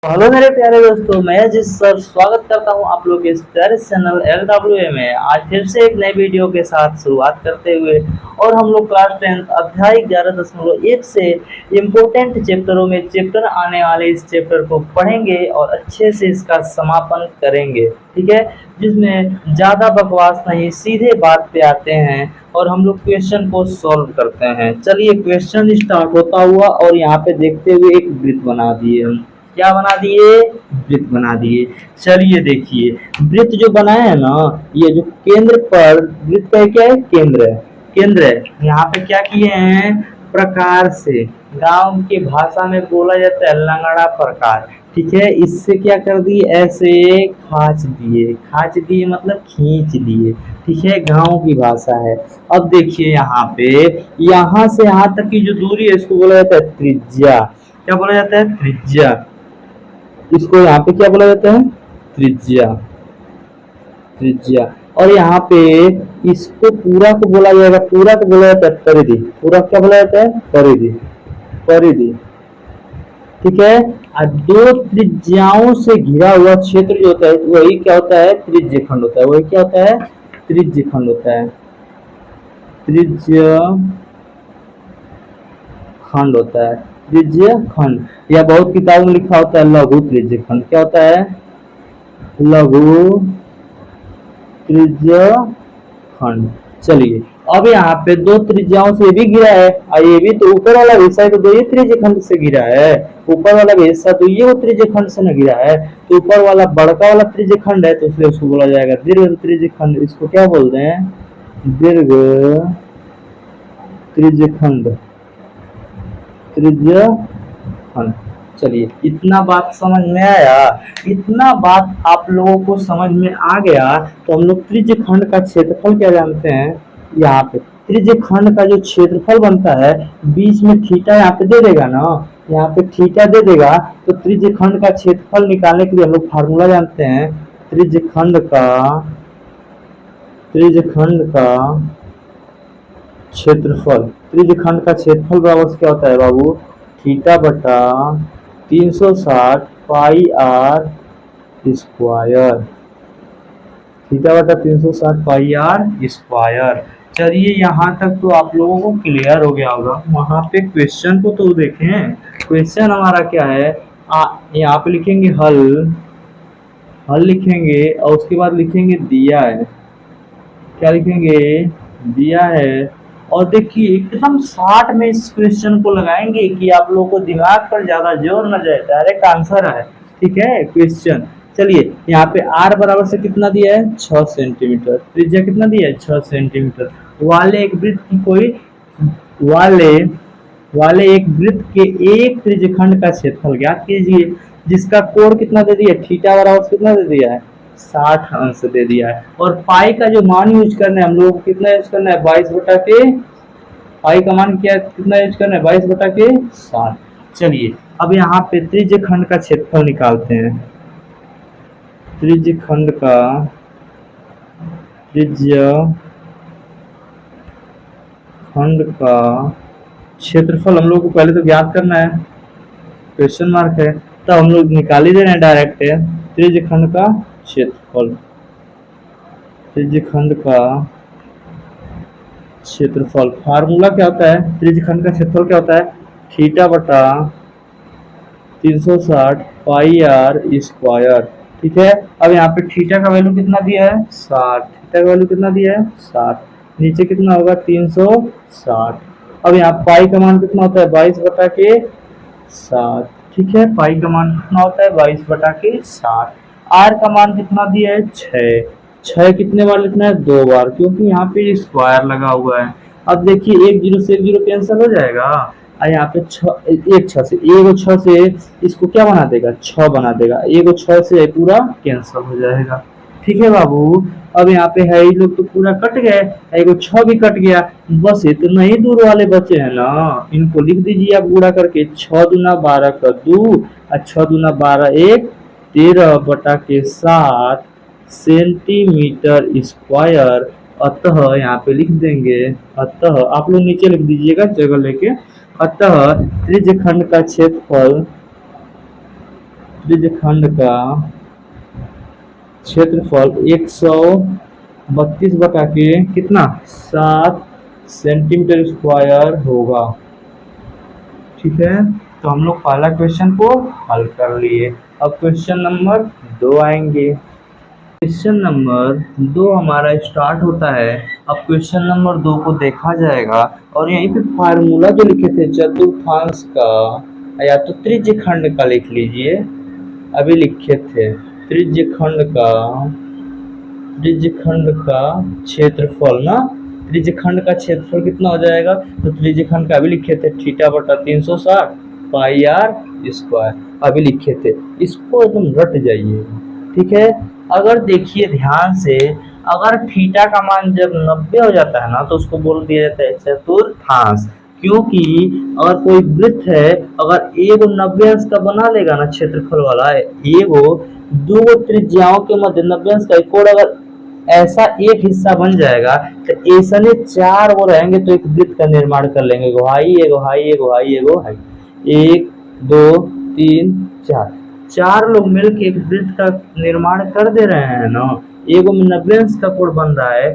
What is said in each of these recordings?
Hello मेरे प्यारे दोस्तों, मैं जिस सर स्वागत करता हूं आप लोग के इस प्यारे चैनल LWA में। आज फिर से एक नए वीडियो के साथ शुरुआत करते हुए और हम लोग क्लास 10 अध्याय 11.1 से इम्पोर्टेंट चैप्टरों में चैप्टर आने वाले इस चैप्टर को पढ़ेंगे और अच्छे से इसका समापन करेंगे। ठीक है, जिसमें ज़्यादा बकवास नहीं, सीधे बात पे आते हैं और हम लोग क्वेश्चन को सॉल्व करते हैं। चलिए क्वेश्चन स्टार्ट होता हुआ और यहाँ पे देखते हुए एक वृत्त बना दिए हम। क्या बना दिए? वृत्त बना दिए। चलिए देखिए, वृत्त जो बनाए है ना, ये जो केंद्र पर वृत्त का क्या है? केंद्र है। केंद्र है। यहाँ पे क्या किए हैं? प्रकार से, गांव की भाषा में बोला जाता है लंगड़ा प्रकार। ठीक है, इससे क्या कर दिए? ऐसे खाच दिए। खाच दिए मतलब खींच दिए। ठीक है, गांव की भाषा है। अब देखिए यहाँ पे, यहाँ से यहाँ तक की जो दूरी है इसको बोला जाता है त्रिज्या। क्या बोला जाता है? त्रिज्या। इसको यहाँ पे क्या बोला जाता है? त्रिज्या। त्रिज्या। और यहाँ पे इसको पूरा को बोला जाएगा, पूरा को बोला जाता है परिधि। पूरा क्या बोला जाता है? परिधि। परिधि। ठीक है। और दो त्रिज्याओं से घिरा हुआ क्षेत्र जो होता है वही क्या होता है? त्रिज्य खंड होता है। वही क्या होता है? त्रिज्य खंड होता है। त्रिज्य खंड होता है। त्रिज्य खंड, या बहुत किताबों में लिखा होता है लघु त्रिज्य खंड। क्या होता है? लघु त्रिज्य खंड। चलिए, अब यहाँ पे दो त्रिज्याओं से भी गिरा है और ये भी तो ऊपर वाला हिस्सा है तो दो ये त्रिज्य खंड से गिरा है। ऊपर वाला हिस्सा तो ये त्रिज्य खंड से न गिरा है, तो ऊपर वाला बड़का वाला त्रिज्य खंड है तो इसलिए उसको बोला जाएगा दीर्घ त्रिज्य खंड। इसको क्या बोलते हैं? दीर्घ त्रिज्य खंड। त्रिज्य खंड। चलिए, इतना बात समझ में आया? इतना बात आप लोगों को समझ में आ गया तो हम लोग त्रिज्य खंड का क्षेत्रफल क्या जानते हैं? यहाँ पे त्रिज्य खंड का जो क्षेत्रफल बनता है, बीच में थीटा यहाँ पे दे देगा ना, यहाँ पे थीटा दे देगा तो त्रिज्य खंड का क्षेत्रफल निकालने के लिए हम लोग फार्मूला जानते हैं। त्रिज्य खंड का क्षेत्रफल। त्रिज्य खंड का क्षेत्रफल बराबर क्या होता है बाबू? थीटा बटा 360 पाई आर स्क्वायर। थीटा बटा 360 पाई आर स्क्वायर। चलिए, यहाँ तक तो आप लोगों को क्लियर हो गया होगा। वहां पे क्वेश्चन को तो देखें। क्वेश्चन हमारा क्या है? यहाँ पे लिखेंगे हल। हल लिखेंगे और उसके बाद लिखेंगे दिया है। क्या लिखेंगे? दिया है। और देखिए एकदम शॉर्ट में इस क्वेश्चन को लगाएंगे कि आप लोगों को दिमाग पर ज्यादा जोर न जाए, डायरेक्ट आंसर है। ठीक है क्वेश्चन। चलिए, यहाँ पे आर बराबर से कितना दिया है? 6 सेंटीमीटर। त्रिज्या कितना दिया है? 6 सेंटीमीटर। वाले एक वृत्त की कोई वाले वाले एक वृत्त के एक त्रिज्यखंड का क्षेत्रफल ज्ञात कीजिए, जिसका कोण कितना दे दिया? थीटा बराबर कितना दे दिया है? 60 अंश दे दिया है। और पाई का जो मान यूज करना है हम लोग कितना यूज करना है? 22 बटा के, पाई का मान क्या कितना यूज करना है? 22 बटा के 60। चलिए, अब यहाँ पे त्रिज्य खंड का क्षेत्रफल निकालते हैं। त्रिज्य खंड का त्रिज्य खंड का क्षेत्रफल हम लोग को पहले तो ज्ञात करना है। क्वेश्चन मार्क है तो हम लोग निकाल ही दे रहे हैं डायरेक्ट। त्रिज्य खंड का क्षेत्रफल। त्रिज्य खंड का क्षेत्रफल फार्मूला क्या होता है? त्रिज्य खंड का क्षेत्रफल क्या होता है? थीटा बटा 360 पाई आर स्क्वायर। ठीक है, अब यहाँ पे थीटा का वैल्यू कितना दिया है? 60। थीटा का वैल्यू कितना दिया है? 60। नीचे कितना होगा? 360। अब यहाँ पाई का मान कितना होता है? 22 बटा के 60। ठीक है, पाई का मान कितना होता है? 22 बटा के 60। आर का मान कितना दिया है? 6। 6 कितने बार लिखना है? 2 बार, क्योंकि यहाँ पे स्क्वायर लगा हुआ है। अब देखिए, एक जीरो से एक जीरो कैंसिल हो जाएगा और यहाँ पे एक छह से इसको क्या बना देगा? 6 बना देगा। एगो 6 से पूरा कैंसिल हो जाएगा। ठीक है बाबू, अब यहाँ पे है ही लोग तो पूरा कट गए, एगो 6 भी कट गया। बस इतना ही दूर वाले बचे हैं ना, इनको लिख दीजिए आप गुणा करके। 6 दूना 12 का 2 और 6 दूना 12 1 13 बटा के 7 सेंटीमीटर स्क्वायर। अतः यहाँ पे लिख देंगे, अतः आप लोग नीचे लिख दीजिएगा जगह लेके। अतः त्रिज्य खंड का क्षेत्रफल त्रिज्यखंड का क्षेत्रफल 132 बटा के कितना 7 सेंटीमीटर स्क्वायर होगा। ठीक है, तो हम लोग पहला क्वेश्चन को हल कर लिए। अब क्वेश्चन नंबर 2 आएंगे। क्वेश्चन नंबर 2 हमारा स्टार्ट होता है। अब क्वेश्चन नंबर 2 को देखा जाएगा और यहीं पे फार्मूला जो लिखे थे चतुर्थांश का या तो त्रिज्यखंड का लिख लीजिए, अभी लिखे थे त्रिज्यखंड का क्षेत्रफल ना, त्रिज्यखंड का क्षेत्रफल कितना हो जाएगा, तो त्रिज्यखंड का अभी लिखे थे थीटा बटा 360 पाई आर स्क्वायर, अभी लिखे थे, इसको एकदम रट जाइए। ठीक है, अगर देखिए ध्यान से, अगर थीटा का मान जब 90 हो जाता है ना तो उसको बोल दिया जाता है चतुर्थांश, क्योंकि अगर कोई वृत्त है, अगर एगो 90 अंश का बना लेगा ना क्षेत्रफल वाला, एगो दो त्रिज्याओं के मध्य 90 अंश का एक कोण अगर ऐसा एक हिस्सा बन जाएगा तो ऐसा ने 4 वो रहेंगे तो एक वृत्त का निर्माण कर लेंगे। एगो हाई, एगो हाई, एगो हाई, एगो हाई, 1 2 3 4, 4 लोग मिलकर एक वृत्त का निर्माण कर दे रहे हैं ना। एगो में 90 अंश का कोण बन रहा है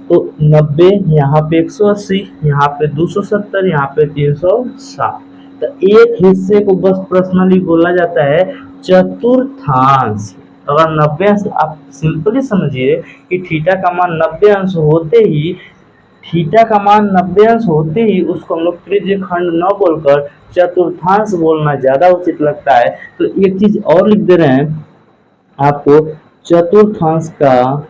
तो 90, यहाँ पे 180, यहाँ पे 270, यहाँ पे 360, तो एक हिस्से को बस पर्सनली बोला जाता है चतुर्थांश। अगर 90 अंश, आप सिंपली समझिए कि थीटा का मान 90 अंश होते ही, थीटा का मान 90 अंश होते ही उसको हम लोग त्रिज्यखंड न बोलकर चतुर्थांश बोलना ज्यादा उचित लगता है। तो एक चीज और लिख दे रहे हैं आपको, चतुर्थांश का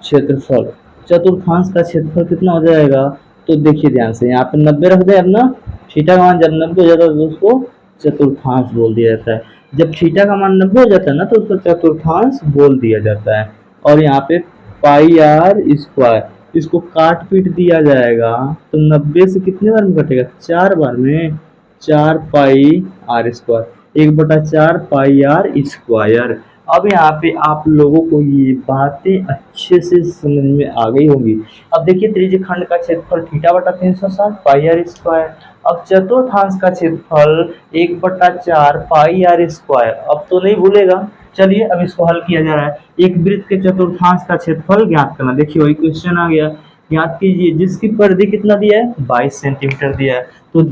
क्षेत्रफल, चतुर्थांश का क्षेत्रफल कितना हो जाएगा, तो देखिए ध्यान से, यहाँ पे 90 रख दे अपना, थीटा का मान जब 90 हो जाता है तो उसको चतुर्थांश बोल दिया जाता है। जब थीटा का मान 90 हो जाता है ना तो उसको चतुर्थांश बोल दिया जाता है। और यहाँ पे पाई आर स्क्वायर, इसको काट पीट दिया जाएगा तो 90 से कितने बार में कटेगा, 4 बार में, 4 pi r square, 1/4 pi r square. अब यहाँ पे आप लोगों को ये बातें अच्छे से समझ में आ गई होंगी। अब देखिए त्रिज्यखंड का क्षेत्रफल थीटा बटा 360 पाई आर स्क्वायर। अब चतुर्थांश का क्षेत्रफल 1/4 पाई आर स्क्वायर। अब तो नहीं भूलेगा, चलिए अब इसको हल किया जा रहा है। एक वृत्त के चतुर्थांश का क्षेत्रफल ज्ञात करना। देखिए वही क्वेश्चन आ गया, याद कीजिए, जिसकी परिधि कितना दिया है, 22 सेंटीमीटर दिया है। तो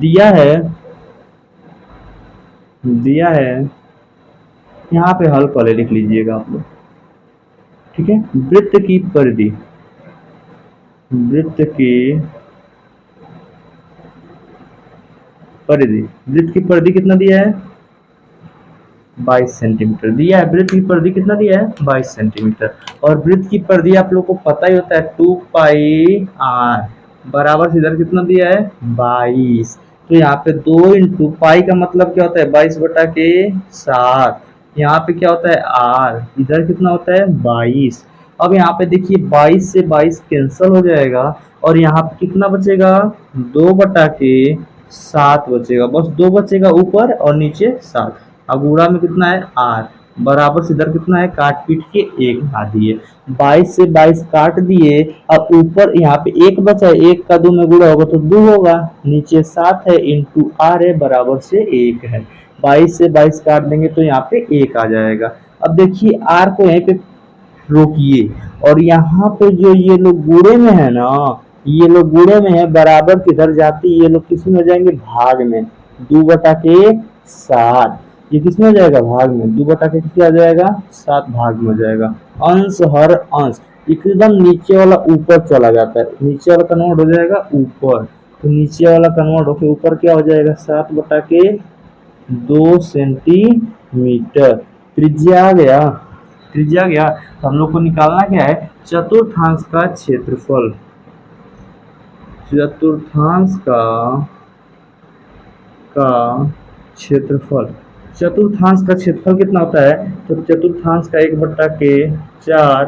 दिया है यहाँ पे हल पहले लिख लीजिएगा आप लोग। ठीक है, वृत्त की परिधि कितना दिया है, 22 सेंटीमीटर दिया है। वृत्त की परिधि कितना दिया है, 22 सेंटीमीटर। और वृत्त की परिधि आप लोग को पता ही होता है 2 पाई आर बराबर से इधर कितना दिया है, 22। तो यहाँ पे 2 इंटू पाई का मतलब क्या होता है, 22/7। यहाँ पे क्या होता है आर, इधर कितना होता है 22। अब यहाँ पे देखिए 22 से 22 कैंसिल हो जाएगा और यहाँ पे कितना बचेगा, 2/7 बचेगा, बस 2 बचेगा ऊपर और नीचे 7। अब गुणा में कितना है आर, बराबर से इधर कितना है, काट पीट के 1 बना दिए, 22 से 22 काट दिए। अब ऊपर यहाँ पे 1 बचा है, 1 का 2 में गुणा होगा तो 2 होगा, नीचे 7 है इंटू आर है बराबर से 1 है। 22 से 22 काट देंगे तो यहाँ पे 1 आ जाएगा। अब देखिए आर को यहीं पे रोकिए और यहाँ पे जो ये लोग गुणे में है ना, ये लोग गुणे में है, बराबर किधर जाती, ये लोग किसमें हो जाएंगे, भाग में, 2/7। ये किसमें हो जाएगा, भाग में, 2/के कितना आ जाएगा, 7 भाग में हो जाएगा। अंश हर अंश एकदम नीचे वाला ऊपर चला जाता है, नीचे वाला कन्वर्ट हो जाएगा ऊपर, तो नीचे वाला कन्वर्ट होकर ऊपर क्या हो जाएगा, 7/2 सेंटीमीटर त्रिज्या आ गया। तो हम लोग को निकालना क्या है, चतुर्थांश का क्षेत्रफल। चतुर्थांश का क्षेत्रफल कितना होता है, तो चतुर्थांश का 1/4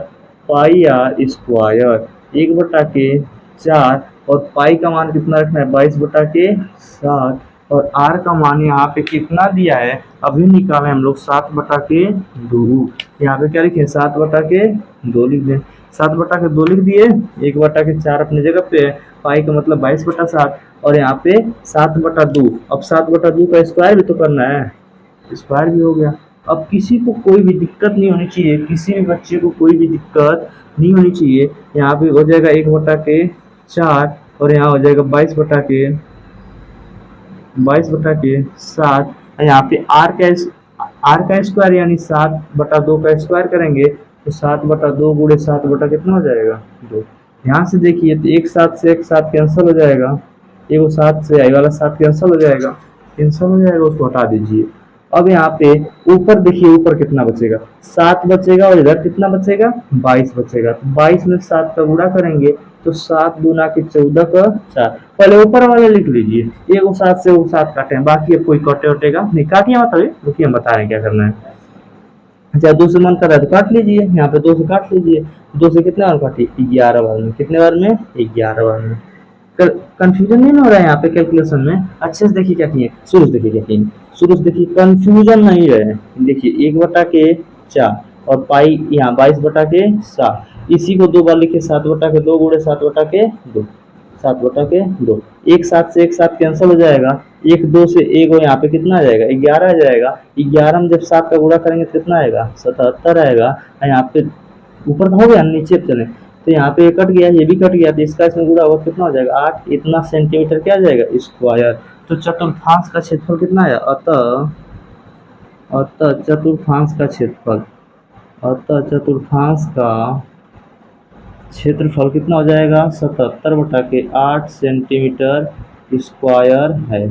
पाई आर स्क्वायर, 1/4 और पाई का मान कितना रखना है, 22/7 और आर का मान यहाँ पे कितना दिया है, अभी निकाले हम लोग 7/2। यहाँ पे क्या लिखे, 7/2 लिख दें, 7/2 लिख दिए, 1/4 अपनी जगह पे, पाई का मतलब 22/7 और यहाँ पे 7/2। अब 7/2 का स्क्वायर भी तो करना है, स्क्वायर भी हो गया। अब किसी को कोई भी दिक्कत नहीं होनी चाहिए, किसी भी बच्चे को कोई भी दिक्कत नहीं होनी चाहिए। यहाँ पे हो जाएगा 1/4 और यहाँ हो जाएगा 22/7। यहाँ पे आर का स्क्वायर यानी 7/2 का स्क्वायर करेंगे तो 7/2 गुणे 7 बटा कितना हो जाएगा 2। ध्यान से देखिए तो एक सात से एक सात कैंसिल हो जाएगा, एक सात से आई वाला 7 कैंसिल हो जाएगा, उसको हटा दीजिए। अब यहाँ पे ऊपर देखिए, ऊपर कितना बचेगा 7 बचेगा और इधर कितना बचेगा 22 बचेगा। तो 22 में 7 का गुणा करेंगे तो 7 दूना की 14 का 4। पहले ऊपर वाले लिख लीजिए, एक 7 से वो 7 काटे हैं, बाकी अब कोई कटे उटेगा नहीं। काटिए मतलब रुकिए हम बता रहे हैं क्या करना है। अच्छा 2 से मन कर रहा है तो काट लीजिए, यहाँ पे 2 से काट लीजिए। 2 से कितने बार काटिए 11 बार में, कितने बार में 11 बार में। कंफ्यूजन नहीं हो रहा है यहाँ पे कैलकुलेशन में, अच्छे से देखिए क्या किए, शुरू से देखिए क्या किए, शुरू से देखिए कंफ्यूजन नहीं रहे। देखिए 1/4 और पाई यहाँ 22/7, इसी को 2 बार लिखे 7/2 गुणे 7/2, 7/2। एक सात से एक साथ कैंसिल हो जाएगा, एक 2 से एक यहाँ पे कितना आ जाएगा 11 आ जाएगा। 11 में जब 7 का गुणा करेंगे तो कितना आएगा 77 आएगा। यहाँ पे ऊपर तो हो गया, नीचे चले तो यहाँ पे कट गया, ये भी कट गया, तो इसका इसमें गुणा होगा कितना हो जाएगा 8। इतना सेंटीमीटर क्या आ जाएगा स्क्वायर। तो चतुर्थांश का क्षेत्रफल कितना है, अतः चतुर्थांश का क्षेत्रफल, अतः चतुर्थांश का क्षेत्रफल कितना हो जाएगा 77/8 सेंटीमीटर स्क्वायर है।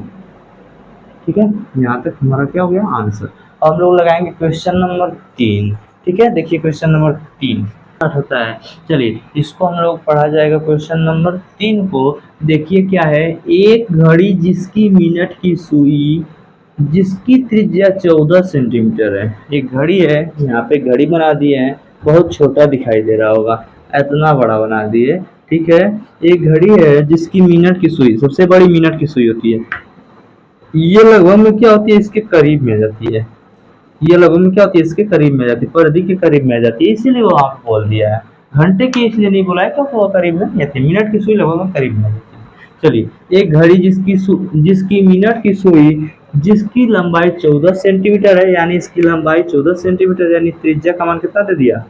ठीक है, यहाँ तक हमारा क्या हो गया आंसर। अब हम लोग लगाएंगे क्वेश्चन नंबर 3। ठीक है, देखिए क्वेश्चन नंबर 3 होता है। चलिए इसको हम लोग पढ़ा जाएगा क्वेश्चन नंबर 3 को। देखिए क्या है, एक घड़ी जिसकी मिनट की सुई जिसकी त्रिज्या 14 सेंटीमीटर है। एक घड़ी है, यहाँ पे घड़ी बना दिए हैं, बहुत छोटा दिखाई दे रहा होगा, इतना बड़ा बना दिए। ठीक है, एक घड़ी है जिसकी मिनट की सुई, सबसे बड़ी मिनट की सुई होती है, ये लगभग में क्या होती है इसके करीब में जाती है, ये लगभग में क्या होती है इसके करीब में जाती है, परिधि के करीब में जाती है, इसीलिए वो आप बोल दिया है। घंटे की इसलिए नहीं बोला है क्योंकि वो करीब में जाती है, मिनट की सुई लगभग में करीब में जाती है। चलिए एक घड़ी जिसकी मिनट की सुई जिसकी लंबाई 14 सेंटीमीटर है, यानी इसकी लंबाई 14 सेंटीमीटर, यानी त्रिज्या का मान कितना दे दिया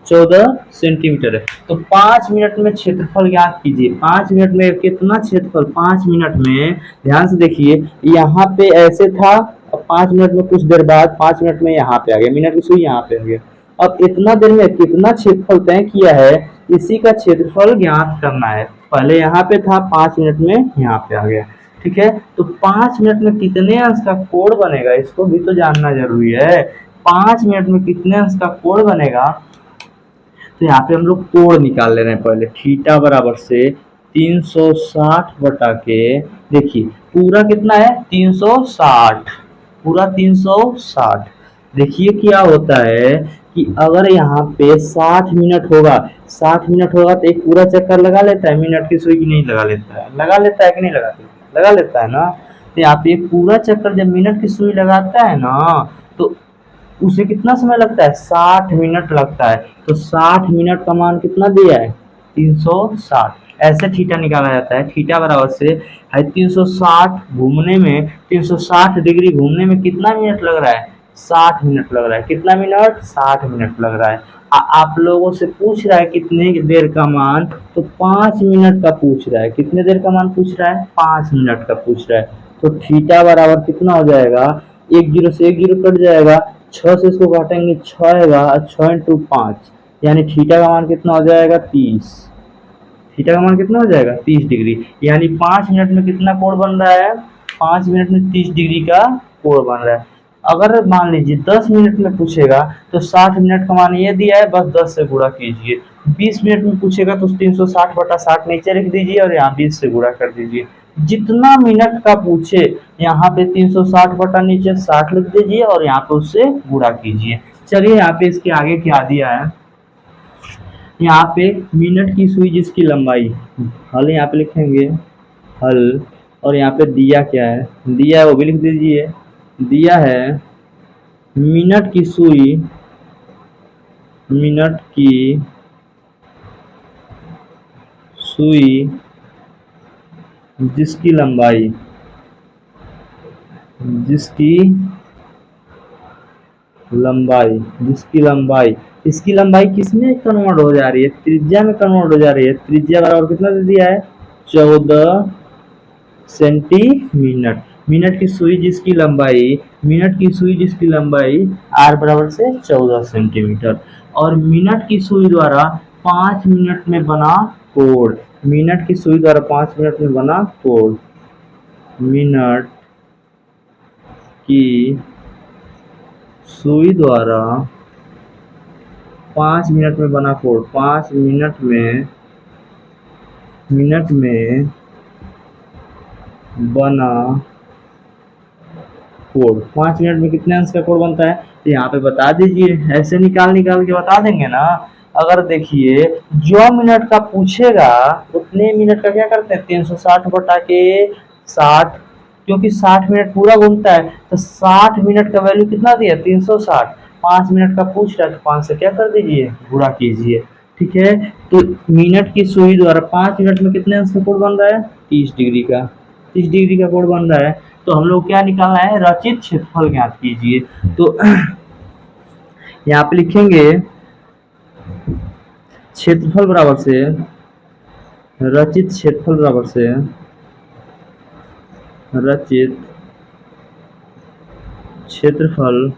14 सेंटीमीटर है। तो 5 मिनट में क्षेत्रफल ज्ञात कीजिए। 5 मिनट में कितना क्षेत्रफल, 5 मिनट में ध्यान से देखिए, यहाँ पे ऐसे था, अब 5 मिनट में कुछ देर बाद 5 मिनट में यहाँ पे आ गया, मिनट की सुई यहाँ पे आ गया। अब इतना देर में कितना क्षेत्रफल तय किया है, इसी का क्षेत्रफल ज्ञात करना है। पहले यहाँ पे था, 5 मिनट में यहाँ पे आ गया। ठीक है, तो 5 मिनट में कितने अंश का कोण बनेगा, इसको भी तो जानना जरूरी है। 5 मिनट में कितने अंश का कोण बनेगा, तो यहाँ पे हम लोग कोण निकाल ले रहे हैं। पहले थीटा बराबर से 360 बटा के, देखिए पूरा कितना है 360, पूरा 360। देखिए क्या होता है कि अगर यहाँ पे 60 मिनट होगा, 60 मिनट होगा तो एक पूरा चक्कर लगा लेता है, मिनट की सुई की नहीं लगा लेता है, लगा लेता है कि नहीं लगा लेता है ना। तो यहाँ पे एक पूरा चक्कर जब मिनट की सुई लगाता है ना, तो उसे कितना समय लगता है 60 मिनट लगता है। तो 60 मिनट का मान कितना दिया है 360। ऐसे थीटा निकाला जाता है, थीटा बराबर से है 360 घूमने में, 360 डिग्री घूमने में कितना मिनट लग रहा है 60 मिनट लग रहा है। कितना मिनट 60 मिनट लग रहा है। आप लोगों से पूछ रहा है कितने देर का मान, तो 5 मिनट का पूछ रहा है। कितने देर का मान पूछ रहा है 5 मिनट का पूछ रहा है। तो थीटा बराबर कितना हो जाएगा, एक जीरो से एक जीरो कट जाएगा, 6 से इसको काटेंगे 6 आएगा, 6 इंटू 5, यानी थीटा का मान कितना हो जाएगा 30। थीटा का मान कितना हो जाएगा 30 डिग्री, यानी 5 मिनट में कितना कोण बन रहा है 5 मिनट में 30 डिग्री का कोण बन रहा है। अगर मान लीजिए 10 मिनट में पूछेगा तो 60 मिनट का मान ये दिया है, बस 10 से गुणा कीजिए। 20 मिनट में पूछेगा तो 360 बटा 60 नीचे लिख दीजिए और यहाँ 20 से गुणा कर दीजिए। जितना मिनट का पूछे यहाँ पे 360 बटा नीचे 60 लिख दीजिए और यहाँ पे उससे गुणा कीजिए। चलिए यहाँ पे इसके आगे क्या दिया है, यहाँ पे मिनट की सुई जिसकी लंबाई, हल यहाँ पे लिखेंगे हल, और यहाँ पे दिया क्या है, दिया है वो भी लिख दीजिए। दिया है मिनट की सुई, मिनट की सुई जिसकी लंबाई जिसकी लंबाई जिसकी लंबाई इसकी लंबाई किसमें कन्वर्ट हो जा रही है? त्रिज्या में कन्वर्ट हो जा रही है। त्रिज्या बराबर कितना दे दिया है? 14 सेंटीमीटर। मिनट की सुई जिसकी लंबाई मिनट की सुई जिसकी लंबाई आर बराबर से 14 सेंटीमीटर और मिनट की सुई द्वारा 5 मिनट में बना कोण। मिनट की सुई द्वारा 5 मिनट में बना कोण। मिनट की सुई द्वारा 5 मिनट में बना कोण। 5 मिनट में बना कोण। 5 मिनट में कितने अंश का कोण बनता है? तो यहाँ पे बता दीजिए। ऐसे निकाल के बता देंगे ना। अगर देखिए जो मिनट का पूछेगा उतने मिनट का क्या करते हैं? 360 बटा के 60, क्योंकि 60 मिनट पूरा घूमता है तो 60 मिनट का वैल्यू कितना दिया? 360। 5 मिनट का पूछ रहा है तो 5 से क्या कर दीजिए? गुणा कीजिए। ठीक है, तो मिनट की सुई द्वारा 5 मिनट में कितने अंश का कोण बन रहा है? 30 डिग्री का। 30 डिग्री का कोण बन रहा है तो हम लोग क्या निकालना है? रचित क्षेत्रफल ज्ञात कीजिए। तो यहाँ पे लिखेंगे क्षेत्रफल बराबर से रचित क्षेत्रफल बराबर से रचित क्षेत्रफल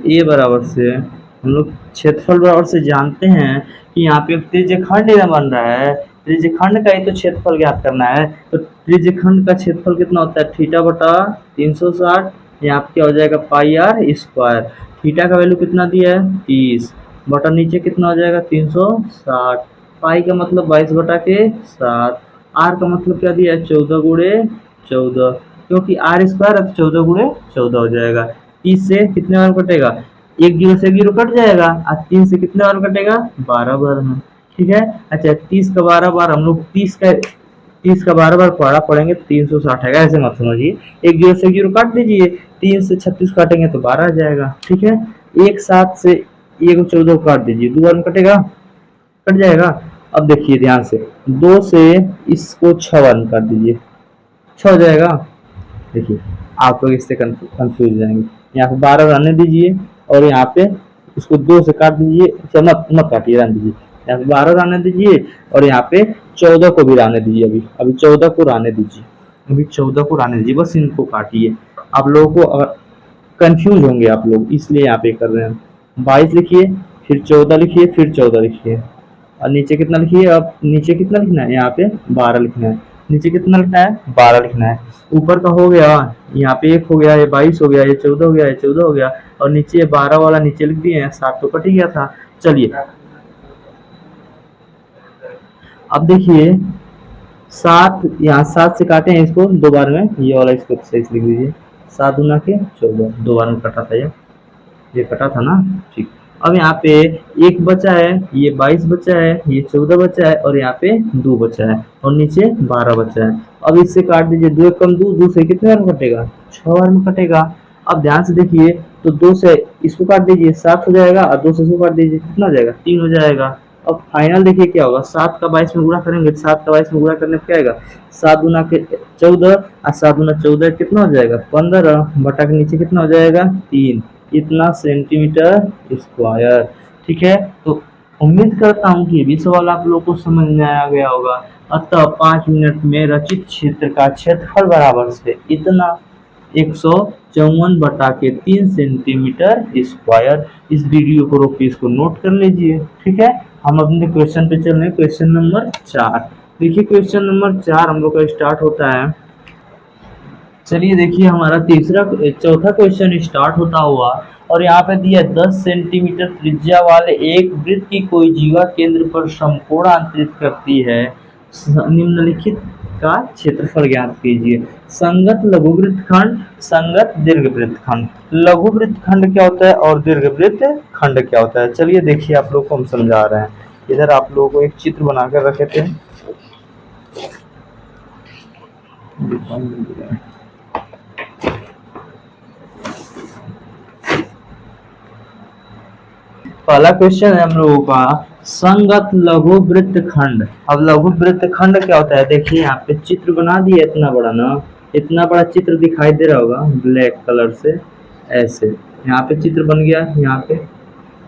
ए बराबर से हम लोग क्षेत्रफल बराबर से जानते हैं कि यहाँ पे त्रिज्यखंड बन रहा है। त्रिज्यखंड का ही तो क्षेत्रफल ज्ञात करना है। तो त्रिज्यखंड का क्षेत्रफल कितना होता है? थीटा बटा 360। यहाँ पे क्या हो जाएगा? पाई आर स्क्वायर। थीटा का वैल्यू कितना दिया है? 30 बटा नीचे कितना हो जाएगा? 360। पाई का मतलब 22 बटा के 7। आर का मतलब क्या दिया है? 14 गुणे 14, क्योंकि आर स्क्वायर है तो 14 गुणे 14 हो जाएगा। 30 से कितने बार कटेगा? एक जीरो से जीरो कट जाएगा और 3 से कितने बार कटेगा? 12 बार में। ठीक है, अच्छा 30 का 12 बार हम लोग 30 का 12 बार पढ़ेंगे 360 आएगा। ऐसे मत समझिए, एक जीरो से जीरो काट दीजिए, 3 से 36 काटेंगे तो 12 आ जाएगा। ठीक है, एक 7 से एक 14 काट दीजिए, 2 बार में कटेगा, कट जाएगा। अब देखिए ध्यान से, 2 से इसको 6 बार में काट दीजिए, 6 हो जाएगा। देखिए आप लोग इससे कंफ्यूज हो जाएंगे। यहाँ पे 12 रहने दीजिए और यहाँ पे इसको 2 से काट दीजिए। अच्छा मत मत काटिए, रहने दीजिए। यहाँ पे 12 रहने दीजिए और यहाँ पे 14 को भी रहने दीजिए। अभी 14 को रहने दीजिए, अभी 14 को रहने दीजिए, बस इनको काटिए। आप लोगों को अगर कंफ्यूज होंगे आप लोग, इसलिए यहाँ पे कर रहे हैं। 22 लिखिए, फिर 14 लिखिए, फिर 14 लिखिए और नीचे कितना लिखिए? अब नीचे कितना लिखना है? यहाँ पे 12 लिखना है। नीचे कितना लिखना है? 12 लिखना है। ऊपर का हो गया, यहाँ पे 1 हो गया, ये 22 हो गया, ये 14 हो गया, ये 14 हो गया और नीचे 12 वाला नीचे लिख दिए हैं। 7 तो कट ही गया था। चलिए अब देखिए 7, यहाँ 7 से काटे हैं इसको 2 बार में, ये वाला इसको सही से लिख दीजिए। 7 दूना के 14, 2 बार में कटा था ये कटा था ना। ठीक, अब यहाँ पे 1 बचा है, ये 22 बचा है, ये 14 बचा है और यहाँ पे 2 बचा है और नीचे 12 बचा है। अब इससे काट दीजिए, 2 कम 2, 2 से कितने बार में कटेगा? 6 बार में कटेगा। अब ध्यान से देखिए, तो 2 से इसको काट दीजिए, 7 हो जाएगा और 2 से इसको काट दीजिए, कितना हो जाएगा? 3 हो जाएगा। अब फाइनल देखिए क्या होगा? 7 का 22 में गुणा करेंगे, 7 का 22 में गुणा करने पर क्या आएगा? 7 गुना के 14 और 7 गुना 14 कितना हो जाएगा? 15 बटा के नीचे कितना हो जाएगा? 3, इतना सेंटीमीटर स्क्वायर। ठीक है, तो उम्मीद करता हूँ कि ये भी सवाल आप लोगों को समझ में आ गया होगा। अतः 5 मिनट में रचित क्षेत्र का क्षेत्रफल बराबर से इतना 154 बटा के 3 सेंटीमीटर स्क्वायर। इस वीडियो को रोक के इसको नोट कर लीजिए। ठीक है, हम अपने क्वेश्चन पे चल रहे हैं, क्वेश्चन नंबर 4। देखिए क्वेश्चन नंबर 4 हम लोग का स्टार्ट होता है। चलिए देखिए हमारा चौथा क्वेश्चन स्टार्ट होता हुआ और यहाँ पे दिया 10 सेंटीमीटर त्रिज्या वाले एक वृत्त की कोई जीवा केंद्र पर समकोण अंतरित करती है। निम्नलिखित का क्षेत्रफल ज्ञात कीजिए। संगत लघु वृत्तखंड, संगत दीर्घ वृत्तखंड। लघु वृत्तखंड क्या होता है और दीर्घ वृत्तखंड क्या होता है? चलिए देखिए आप लोग को हम समझा रहे हैं। इधर आप लोगों को एक चित्र बनाकर रखे थे, पहला क्वेश्चन है हम लोगों का संगत लघु वृत्त खंड। अब लघु वृत्त खंड क्या होता है, देखिए यहाँ पे चित्र बना दिया इतना बड़ा ना, इतना बड़ा चित्र दिखाई दे रहा होगा ब्लैक कलर से, ऐसे यहाँ पे चित्र बन गया यहाँ पे,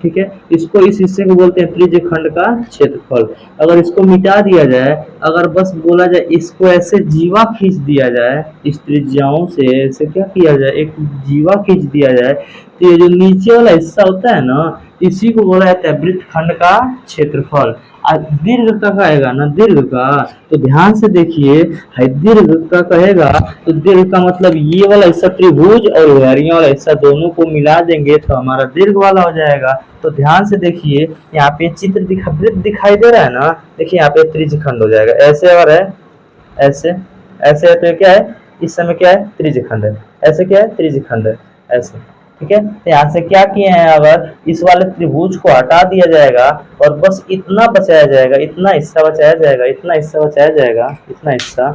ठीक है। इसको, इस हिस्से को बोलते हैं त्रिज्य खंड का क्षेत्रफल। अगर इसको मिटा दिया जाए, अगर बस बोला जाए इसको ऐसे जीवा खींच दिया जाए, इस त्रिज्याओं से ऐसे क्या किया जाए, एक जीवा खींच दिया जाए, तो ये जो नीचे वाला हिस्सा होता है ना, इसी को बोला जाता है वृत्त खंड का क्षेत्रफल। दीर्घ का कहेगा ना, दीर्घ का, तो ध्यान से देखिए, है दीर्घ का कहेगा तो दीर्घ का मतलब ये वाला हिस्सा त्रिभुज और उभयनिया वाला हिस्सा दोनों को मिला देंगे तो हमारा दीर्घ वाला हो जाएगा। तो ध्यान से देखिए, यहाँ पे चित्र वृत्त दिखाई दे रहा है ना, देखिए यहाँ पे त्रिज्य खंड हो जाएगा, ऐसे अगर है, ऐसे ऐसे है तो क्या है, इस समय क्या है, त्रिज्य खंड है, ऐसे क्या है, त्रिज्य खंड है, ऐसे, ठीक है। तो यहाँ से क्या किए हैं, अगर इस वाले त्रिभुज को हटा दिया जाएगा और बस इतना बचाया जाएगा, इतना हिस्सा बचाया जाएगा, इतना हिस्सा बचाया जाएगा, इतना हिस्सा,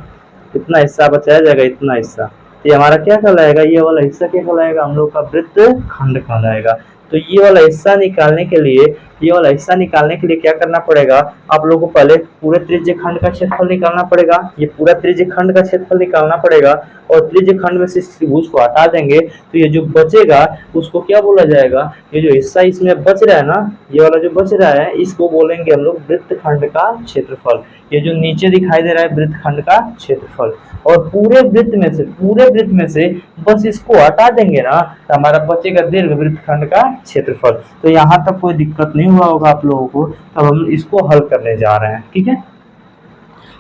इतना हिस्सा बचाया जाएगा, इतना हिस्सा, तो ये हमारा क्या कहलाएगा, ये वाला हिस्सा क्या कहलाएगा, हम लोग का वृत्त खंड कहलाएगा। तो ये वाला हिस्सा निकालने के लिए, ये वाला हिस्सा निकालने के लिए क्या करना पड़ेगा, आप लोगों को पहले पूरे त्रिज्य खंड का क्षेत्रफल निकालना पड़ेगा, ये पूरा त्रिज्य खंड का क्षेत्रफल निकालना पड़ेगा, और त्रिज्य खंड में से त्रिभुज को हटा देंगे तो ये जो बचेगा उसको क्या बोला जाएगा, ये जो हिस्सा इसमें बच रहा है ना, ये वाला जो बच रहा है, इसको बोलेंगे हम लोग वृत्त खंड का क्षेत्रफल। ये जो नीचे दिखाई दे रहा है वृत्त खंड का क्षेत्रफल, और पूरे वृत्त में से, पूरे वृत्त में से बस इसको हटा देंगे ना, तो हमारा बचेगा दीर्घ वृत्त खंड का क्षेत्रफल। तो यहाँ तक कोई दिक्कत नहीं हुआ होगा आप लोगों को। अब हम इसको हल करने जा रहे हैं, ठीक है।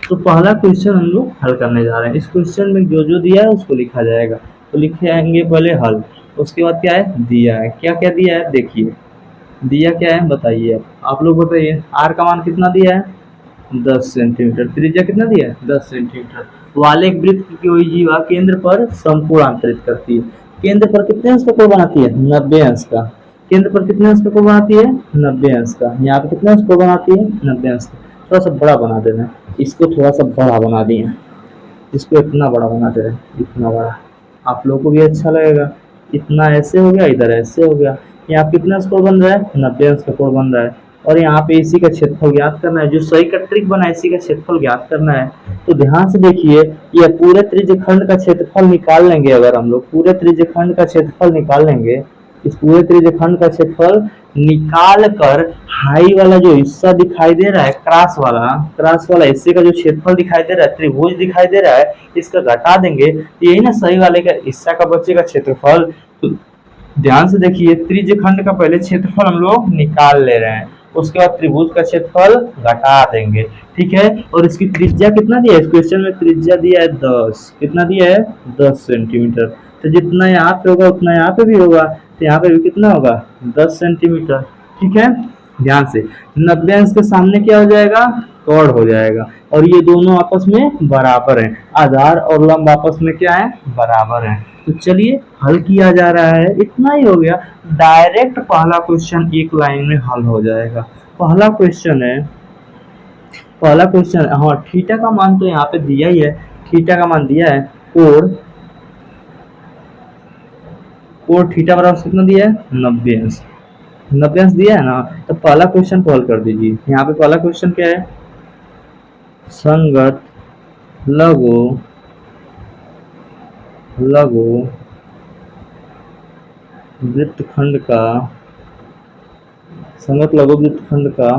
तो पहला क्वेश्चन हम लोग हल करने जा रहे हैं। इस क्वेश्चन में जो जो दिया है उसको लिखा जाएगा। तो लिखेंगे पहले हल, उसके बाद क्या है, दिया है, क्या क्या दिया है देखिए, दिया क्या है बताइए, आप लोग बताइए। आर का मान कितना दिया है, 10 सेंटीमीटर। त्रिज्या कितना दिया है, 10 सेंटीमीटर। वाले एक वृत्त की कोई जीवा केंद्र पर समकोण अंतरित करती है। केंद्र पर कितने अंश का कोण बनाती है, 90 अंश का। केंद्र पर कितने अंश का कोण बनाती है, 90 अंश का। यहाँ पे कितने अंश कोण बनाती है, 90 अंश का। थोड़ा सा बड़ा बना देना, इसको थोड़ा सा बड़ा बना दिए, इसको इतना बड़ा बना दे रहे हैं, इतना बड़ा, आप लोगों को भी अच्छा लगेगा। इतना ऐसे हो गया, इधर ऐसे हो गया। यहाँ कितना अंश कोण बन रहा है, 90 अंश का कोण बन रहा है। और यहाँ पे इसी का क्षेत्रफल ज्ञात करना है, जो सही का ट्रिक बना है, इसी का क्षेत्रफल ज्ञात करना है। तो ध्यान से देखिए, ये पूरे त्रिज्य खंड का क्षेत्रफल निकाल लेंगे, अगर हम लोग पूरे त्रिज्य खंड का क्षेत्रफल निकाल लेंगे, इस पूरे त्रिज्य खंड का क्षेत्रफल निकाल कर हाई वाला जो हिस्सा दिखाई दे रहा है, क्रॉस वाला हिस्से का जो क्षेत्रफल दिखाई दे रहा है, त्रिभुज दिखाई दे रहा है, इसका घटा देंगे, यही ना सही वाले का हिस्सा का बचेगा क्षेत्रफल। तो ध्यान से देखिए, त्रिज्य खंड का पहले क्षेत्रफल हम लोग निकाल ले रहे हैं, उसके बाद त्रिभुज का क्षेत्रफल घटा देंगे, ठीक है। और इसकी त्रिज्या कितना दिया है, इस क्वेश्चन में त्रिज्या दिया है 10, कितना दिया है, 10 सेंटीमीटर। तो जितना यहाँ पे होगा उतना यहाँ पे भी होगा, तो यहाँ पे भी कितना होगा, 10 सेंटीमीटर, ठीक है। ध्यान से, 90 अंश के सामने क्या हो जाएगा, कोण हो जाएगा, और ये दोनों आपस में बराबर हैं, आधार और लंब आपस में क्या है, बराबर हैं। तो चलिए हल किया जा रहा है, इतना ही हो गया। डायरेक्ट पहला क्वेश्चन एक लाइन में हल हो जाएगा। पहला क्वेश्चन है, पहला क्वेश्चन, हाँ थीटा का मान तो यहाँ पे दिया ही है, थीटा का मान दिया है, कोण थीटा बराबर कितना दिया है, 90 अंश, 90 अंश दिया है ना। तो पहला क्वेश्चन को हल कर दीजिए। यहाँ पे पहला क्वेश्चन क्या है, संगत लघु वृत्तखंड का, संगत लघु वृत्तखंड का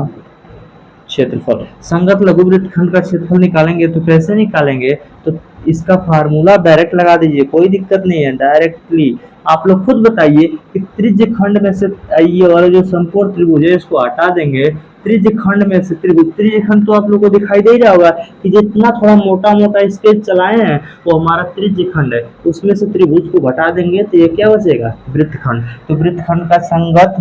क्षेत्रफल। संगत लघु वृत्तखंड का क्षेत्रफल निकालेंगे तो कैसे निकालेंगे, तो इसका फार्मूला डायरेक्ट लगा दीजिए, कोई दिक्कत नहीं है, डायरेक्टली आप लोग खुद बताइए कि त्रिज्य खंड में से ये वाला जो समकोण त्रिभुज है इसको हटा देंगे, त्रिज्य खंड में से त्रिभुज, त्रिज्य खंड तो आप लोग को दिखाई दे रहा होगा कि जितना थोड़ा मोटा मोटा स्केच चलाए हैं वो हमारा त्रिज्य खंड है, उसमें से त्रिभुज को घटा देंगे तो ये क्या बचेगा, वृत्तखंड। तो वृत्तखंड का संगत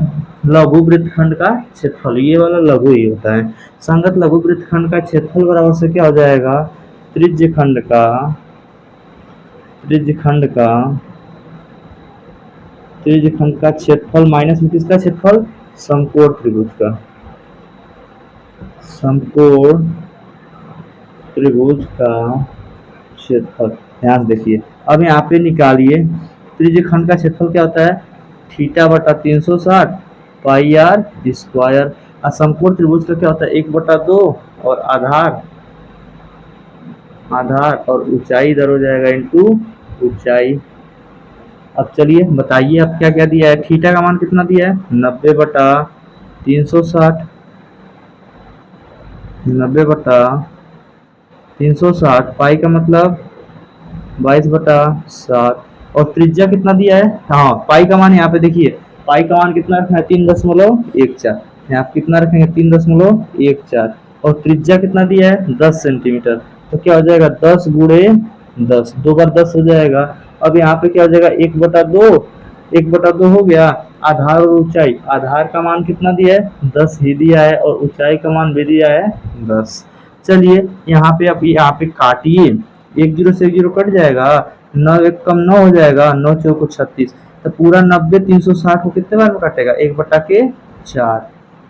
लघु वृत्तखंड का क्षेत्रफल, ये वाला लघु ही होता है, संगत लघु वृत्तखंड का क्षेत्रफल बराबर से क्या हो जाएगा, त्रिज्य खंड का क्षेत्रफल माइनस में किसका क्षेत्रफल, समकोण त्रिभुज का, समकोण त्रिभुज का क्षेत्रफल। ध्यान देखिए, अब यहाँ पे निकालिए, त्रिज्य खंड का क्षेत्रफल क्या होता है, थीटा बटा 360 पाई आर स्क्वायर। असमकोण त्रिभुज का क्या होता है, 1/2 और आधार, आधार और ऊंचाई इधर हो जाएगा इंटू ऊंचाई। अब चलिए बताइए अब क्या क्या दिया है। थीटा का मान कितना दिया है, 90/360, 90/360। पाई का मतलब 22/7। और त्रिज्या कितना दिया है, हाँ पाई का मान यहाँ पे देखिए, पाई का मान कितना रखना है, 3.14। यहाँ कितना रखेंगे, 3.14। और त्रिज्या कितना दिया है, 10 सेंटीमीटर। तो क्या हो जाएगा, 10 × 10, 2 बार 10 हो जाएगा। अब यहाँ पे क्या हो जाएगा, 1/2, 1/2 हो गया। आधार और ऊंचाई, आधार का मान कितना दिया है, 10 ही दिया है, और ऊंचाई का मान भी दिया है 10। चलिए यहाँ पे, अब यहाँ पे काटिए, 1 0 से 1 0 कट जाएगा, 9 1 कम 9 हो जाएगा, 9 चौको 36। तो पूरा 90 360 को कितने बार में काटेगा, 1/4,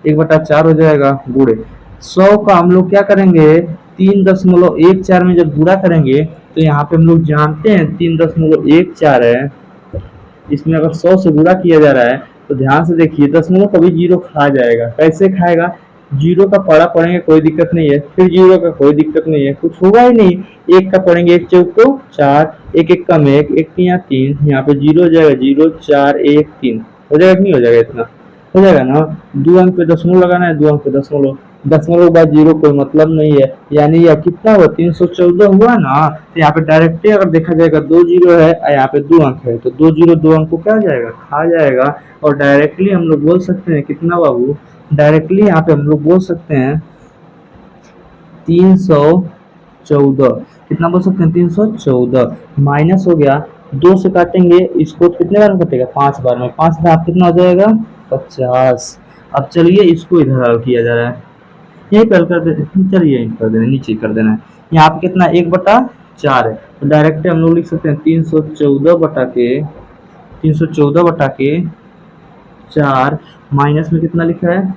1/4 हो जाएगा गुड़े 100 का। हम लोग क्या करेंगे, 3.14 में जब गुणा करेंगे तो यहाँ पे हम लोग जानते हैं 3.14 है, इसमें अगर 100 से गुणा किया जा रहा है तो ध्यान से देखिए, दशमलव कभी जीरो खा जाएगा। कैसे खाएगा, जीरो का पड़ा पढ़ेंगे कोई दिक्कत नहीं है, फिर जीरो का कोई दिक्कत नहीं है, कुछ होगा ही नहीं। एक का पढ़ेंगे, 1 चौको 4, 1 1 कम 1, 1 3 3, यहाँ पे जीरो हो जाएगा, 0 4 1 3 हो जाएगा कि नहीं हो जाएगा, इतना हो जाएगा ना। 2 अंक पे दशमलव लगाना है, 2 अंक पे दशमलव, दशमलव के बाद जीरो कोई मतलब नहीं है, यानी यह कितना हुआ, 314 हुआ ना। तो यहाँ पे डायरेक्टली अगर देखा जाएगा 2 जीरो है, यहाँ पे 2 अंक है, तो 2 जीरो 2 अंक को क्या हो जाएगा, खा जाएगा। और डायरेक्टली हम लोग बोल सकते हैं कितना बाबू, डायरेक्टली यहाँ पे हम लोग बोल सकते हैं 314। कितना बोल सकते हैं, 314। माइनस हो गया, 2 से काटेंगे इसको, कितने बार में कटेगा, 5 बार में, 5 में आप कितना हो जाएगा, 50। अब चलिए इसको इधर हल किया जा रहा है, यही कर कर दे, चलिए यही कर देना, नीचे कर देना है। यहाँ पे कितना, 1/4 है, तो डायरेक्ट हम लोग लिख सकते हैं 314/4 माइनस में कितना लिखा है,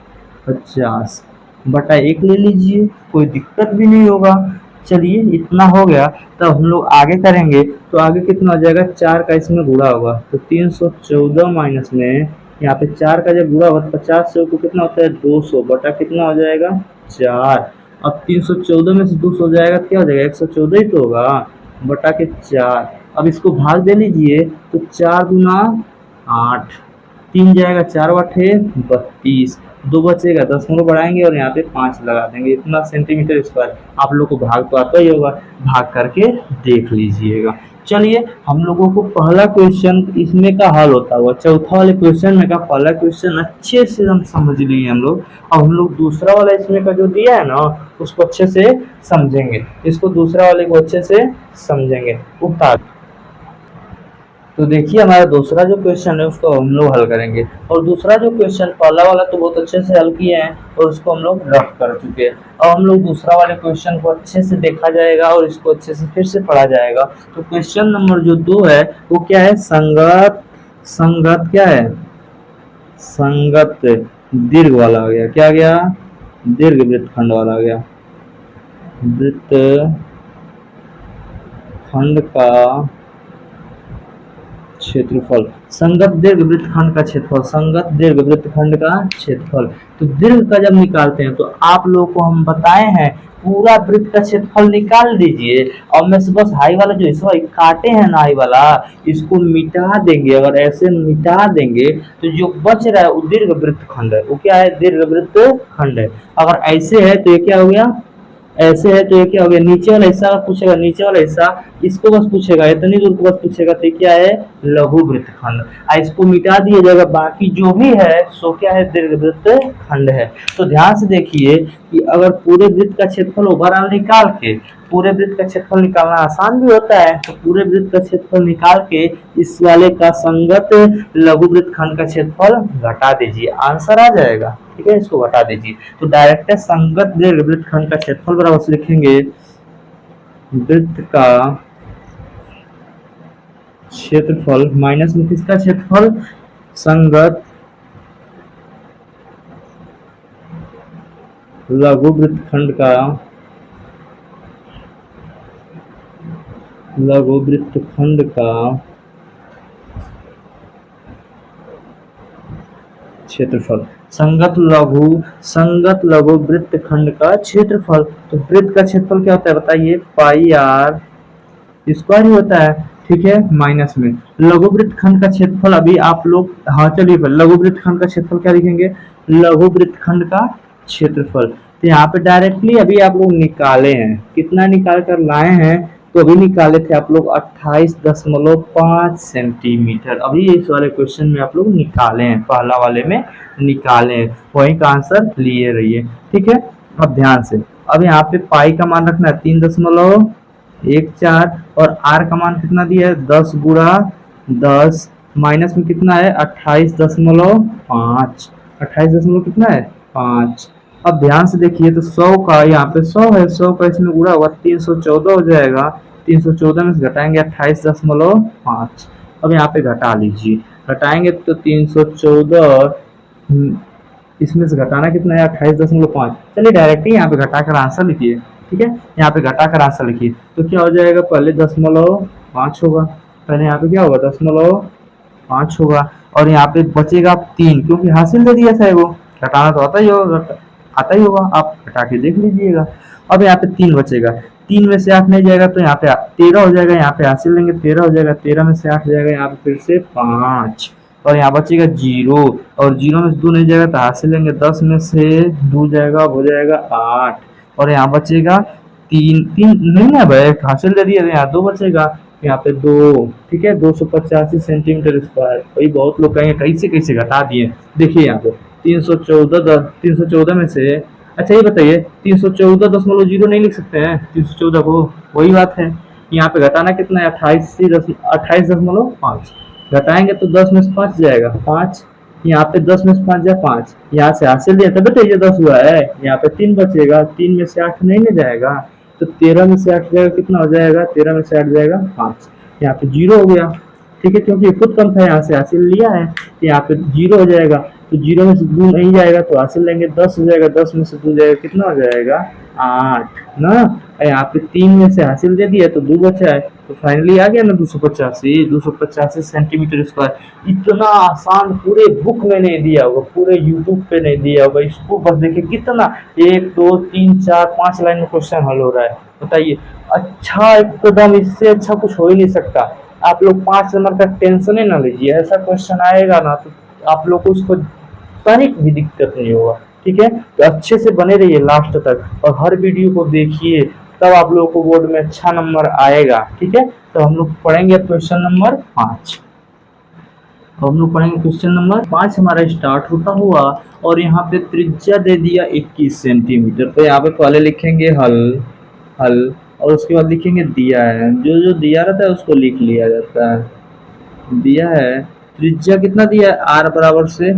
50/1 ले लीजिए, कोई दिक्कत भी नहीं होगा। चलिए इतना हो गया, तब हम लोग आगे करेंगे तो आगे कितना हो जाएगा, 4 का इसमें गुणा होगा, तो 314 माइनस में यहाँ पे 4 का जब गुणा होगा 50 से को कितना होता है, 200 बटा कितना हो जाएगा, 4। अब 314 में से 200 हो जाएगा, क्या हो जाएगा, 114 ही तो होगा, बटा के 4। अब इसको भाग दे लीजिए, तो 4 गुना 8, 3 जाएगा, 4 बटे 32, 2 बचेगा, दशमलव बढ़ाएंगे और यहाँ पे 5 लगा देंगे, इतना सेंटीमीटर स्क्वायर। आप लोग को भाग तो आता ही होगा, भाग करके देख लीजिएगा। चलिए हम लोगों को पहला क्वेश्चन इसमें का हल होता हुआ, चौथा वाले क्वेश्चन में का पहला क्वेश्चन अच्छे से हम समझ लिए हम लोग। अब हम लोग दूसरा वाला इसमें का जो दिया है ना, उसको अच्छे से समझेंगे, इसको दूसरा वाले को अच्छे से समझेंगे। उतार, तो देखिए हमारा दूसरा जो क्वेश्चन है उसको हम लोग हल करेंगे, और दूसरा जो क्वेश्चन पहला वाला तो बहुत अच्छे से हल किए हैं और उसको हम लोग रफ कर चुके हैं। अब हम लोग दूसरा वाले क्वेश्चन को अच्छे से देखा जाएगा और इसको अच्छे से फिर से पढ़ा जाएगा। तो क्वेश्चन नंबर जो 2 है वो क्या है, संगत, संगत क्या है, संगत दीर्घ वाला हो गया, क्या गया, दीर्घ वृत्तखंड वाला हो गया, वृत्तखंड का क्षेत्रफल, संगत दीर्घ वृत्तखंड का क्षेत्रफल, संगत दीर्घ वृत्तखंड का क्षेत्रफल। तो दीर्घ का जब निकालते हैं तो आप लोगों को हम बताए हैं पूरा वृत्त का क्षेत्रफल निकाल दीजिए, और मैं बस हाई वाला जो हिस्सा काटे हैं ना, हाई वाला इसको मिटा देंगे, अगर ऐसे मिटा देंगे तो जो बच रहा है वो दीर्घ वृत्तखंड है, वो क्या है, दीर्घ वृत्तखंड है। अगर ऐसे है तो ये क्या हो गया, ऐसे है तो ये क्या हो गया, नीचे वाला हिस्सा पूछेगा, नीचे वाला हिस्सा इसको बस पूछेगा, इतनी दूर को बस पूछेगा, तो क्या है, लघु वृत्तखंड। इसको मिटा दिया जाएगा, बाकी जो भी है सो क्या है, दीर्घ वृत्तखंड है। तो ध्यान से देखिए कि अगर पूरे वृत्त का क्षेत्रफल ओवरऑल निकाल के, पूरे वृत्त का क्षेत्रफल निकालना आसान भी होता है, तो पूरे वृत्त का क्षेत्रफल निकाल के इस वाले का संगत लघु वृत्तखंड का क्षेत्रफल घटा दीजिए, आंसर आ जाएगा। ठीक है, इसको घटा दीजिए, तो डायरेक्ट संगत दीर्घ वृत्तखंड का क्षेत्रफल बराबर से लिखेंगे, वृत्त का क्षेत्रफल माइनस में किसका क्षेत्रफल, संगत लघु वृत्तखंड का, लघु वृत्तखंड का क्षेत्रफल। संगत लघु वृत्तखंड का क्षेत्रफल। तो वृत्त का क्षेत्रफल क्या होता है बताइए, पाई आर स्क्वायर ही होता है, ठीक है, माइनस में लघु वृत्तखंड का क्षेत्रफल। अभी आप लोग, हाँ चलिए लघु वृत्तखंड का क्षेत्रफल क्या लिखेंगे, लघु वृत्तखंड का क्षेत्रफल। तो यहाँ पे डायरेक्टली अभी आप लोग निकाले हैं, कितना निकाल कर लाए हैं, तो अभी निकाले थे आप लोग 28.5 सेंटीमीटर। अभी इस वाले क्वेश्चन में आप लोग निकाले हैं, पहला वाले में निकाले हैं, वही का आंसर लिए रहिए, ठीक है। अब ध्यान से, अब यहाँ पे पाई का मान रखना है 3.14 और आर का मान कितना दिया है 10 गुणा 10, माइनस में कितना है 28.5, 28 कितना है 5। अब ध्यान से देखिए तो 100 का यहाँ पे 100 है, 100 का इसमें गुणा होगा 314 हो जाएगा, 314 में से घटाएंगे 28.5। अब यहाँ पे घटा लीजिए, घटाएंगे तो 314 इसमें से घटाना कितना है 28.5। चलिए डायरेक्टली यहाँ पे घटा कर आंसर लिखिए, ठीक है, यहाँ पे घटा कर आंसर लिखिए। तो क्या हो जाएगा, पहले 0.5 होगा, पहले यहाँ पे क्या होगा 0.5 होगा, और यहाँ पे बचेगा 3, क्योंकि हासिल दे दिया था वो, घटाना तो आता ही होगा, आप घटा के देख लीजिएगा। अब यहाँ पे 3 बचेगा, 3 में से 8 नहीं जाएगा तो यहाँ पे 13 हो जाएगा, यहाँ पे हासिल लेंगे 13 हो जाएगा, 13 में से 8 जाएगा, यहाँ पे फिर से 5, और यहाँ बचेगा 0, और 0 में से 2 नहीं जाएगा तो हासिल लेंगे 10 में से 2 जाएगा, हो जाएगा 8, और यहाँ बचेगा 3 नहीं ना भाई, हासिल दे दिया, यहाँ 2 बचेगा, यहाँ पे 2, ठीक है, 285 सेंटीमीटर स्क्वायर। वही बहुत लोग कहेंगे कैसे कैसे घटा दिए, देखिए यहाँ पे 314 में से, अच्छा ये बताइए 314.0 नहीं लिख सकते हैं 314 को, वही बात है, यहाँ पे घटाना कितना है 28.5, घटाएंगे तो 10 में से 5 जाएगा 5, यहाँ पे 10 में से 5 जाए 5, यहाँ से हासिल दिया तभी तो ये 10 हुआ है, यहाँ पे 3 बचेगा, 3 में से 8 नहीं ना जाएगा, तो 13 में से 8 जाएगा, कितना हो जाएगा 13 में से 8 जाएगा 5, यहाँ पे 0 हो गया, ठीक है, क्योंकि खुद कम था यहाँ से हासिल लिया है, तो यहाँ पे 0 हो जाएगा, तो 0 में से 2 नहीं जाएगा तो हासिल लेंगे 10 हो जाएगा, 10 में से 2 जाएगा, कितना हो जाएगा 8 ना, यहाँ पे 3 में से हासिल दे दिया तो 2 बचा है, तो फाइनली आ गया ना 285 सेंटीमीटर स्क्वायर। इतना आसान पूरे बुक में नहीं दिया होगा, पूरे यूट्यूब पे नहीं दिया होगा, इसको बस देखिए कितना 1 2 3 4 5 लाइन में क्वेश्चन हल हो रहा है, बताइए, अच्छा एकदम इससे अच्छा कुछ हो ही नहीं सकता। आप लोग 5 नंबर का टेंशन ही ना लीजिए, ऐसा क्वेश्चन आएगा ना तो आप लोग को उसको तनिक भी दिक्कत नहीं होगा, ठीक है। तो अच्छे से बने रहिए लास्ट तक और हर वीडियो को देखिए, तब आप लोगों को बोर्ड में अच्छा नंबर आएगा, ठीक है। तो हम लोग पढ़ेंगे क्वेश्चन नंबर 5, तो हम लोग पढ़ेंगे क्वेश्चन नंबर 5 हमारा स्टार्ट होता हुआ, और यहाँ पे त्रिज्या दे दिया 21 सेंटीमीटर। तो यहाँ पे पहले लिखेंगे हल और उसके बाद लिखेंगे दिया है, जो दिया रहता है उसको लिख लिया जाता है। दिया है त्रिज्या कितना दिया है, आर बराबर से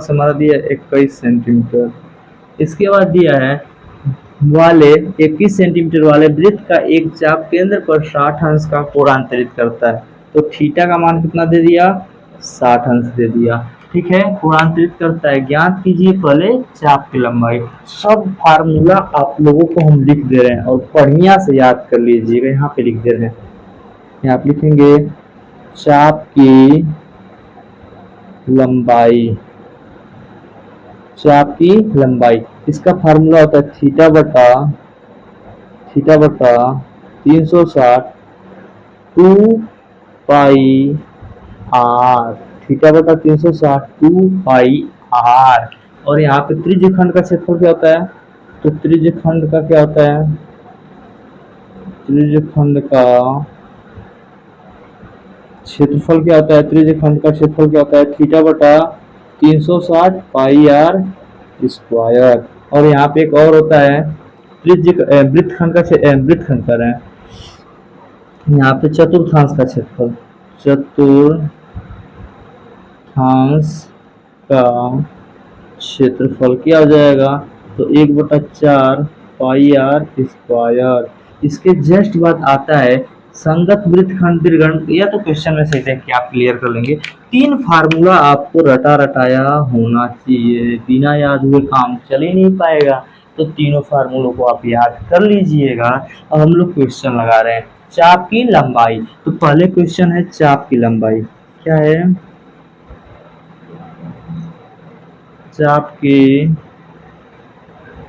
हमारा दिया है 21 सेंटीमीटर। इसके बाद दिया है वाले 21 सेंटीमीटर वाले वृत्त का एक चाप केंद्र पर 60 अंश का कोणांतरित करता है। तो थीटा का मान कितना दे दिया, 60 अंश दे दिया, ठीक है, कोणांतरित करता है। ज्ञात कीजिए पहले चाप की लंबाई। सब फार्मूला आप लोगों को हम लिख दे रहे हैं और बढ़िया से याद कर लीजिएगा, यहाँ पे लिख दे रहे हैं, यहाँ पे लिखेंगे चाप की लंबाई, चाप की लंबाई, इसका फार्मूला होता है थीटा बटा 360 2 पाई आर, थीटा बटा 360 2 पाई आर। और यहाँ पे त्रिज्यखंड का क्षेत्रफल क्या होता है, तो त्रिज्यखंड का क्या होता है, त्रिज्यखंड का क्षेत्रफल क्या होता है, त्रिज्यखंड का क्षेत्रफल क्या होता है, थीटा बटा 360 पाई आर स्क्वायर। और यहाँ पे एक और होता है वृत्तखंड कर रहे हैं, यहाँ पे चतुर्थांश का क्षेत्रफल, चतुर्थांश का क्षेत्रफल क्या हो जाएगा, तो 1/4 पाई आर स्क्वायर। इसके जस्ट बाद आता है संगत वृत्तखंड दीर्घखंड, या तो क्वेश्चन में सही देख के आप क्लियर कर लेंगे। 3 फार्मूला आपको रटाया होना चाहिए, बिना याद हुए काम चल ही नहीं पाएगा, तो तीनों फार्मूलों को आप याद कर लीजिएगा। अब हम लोग क्वेश्चन लगा रहे हैं चाप की लंबाई। तो पहले क्वेश्चन है चाप की लंबाई क्या है, चाप की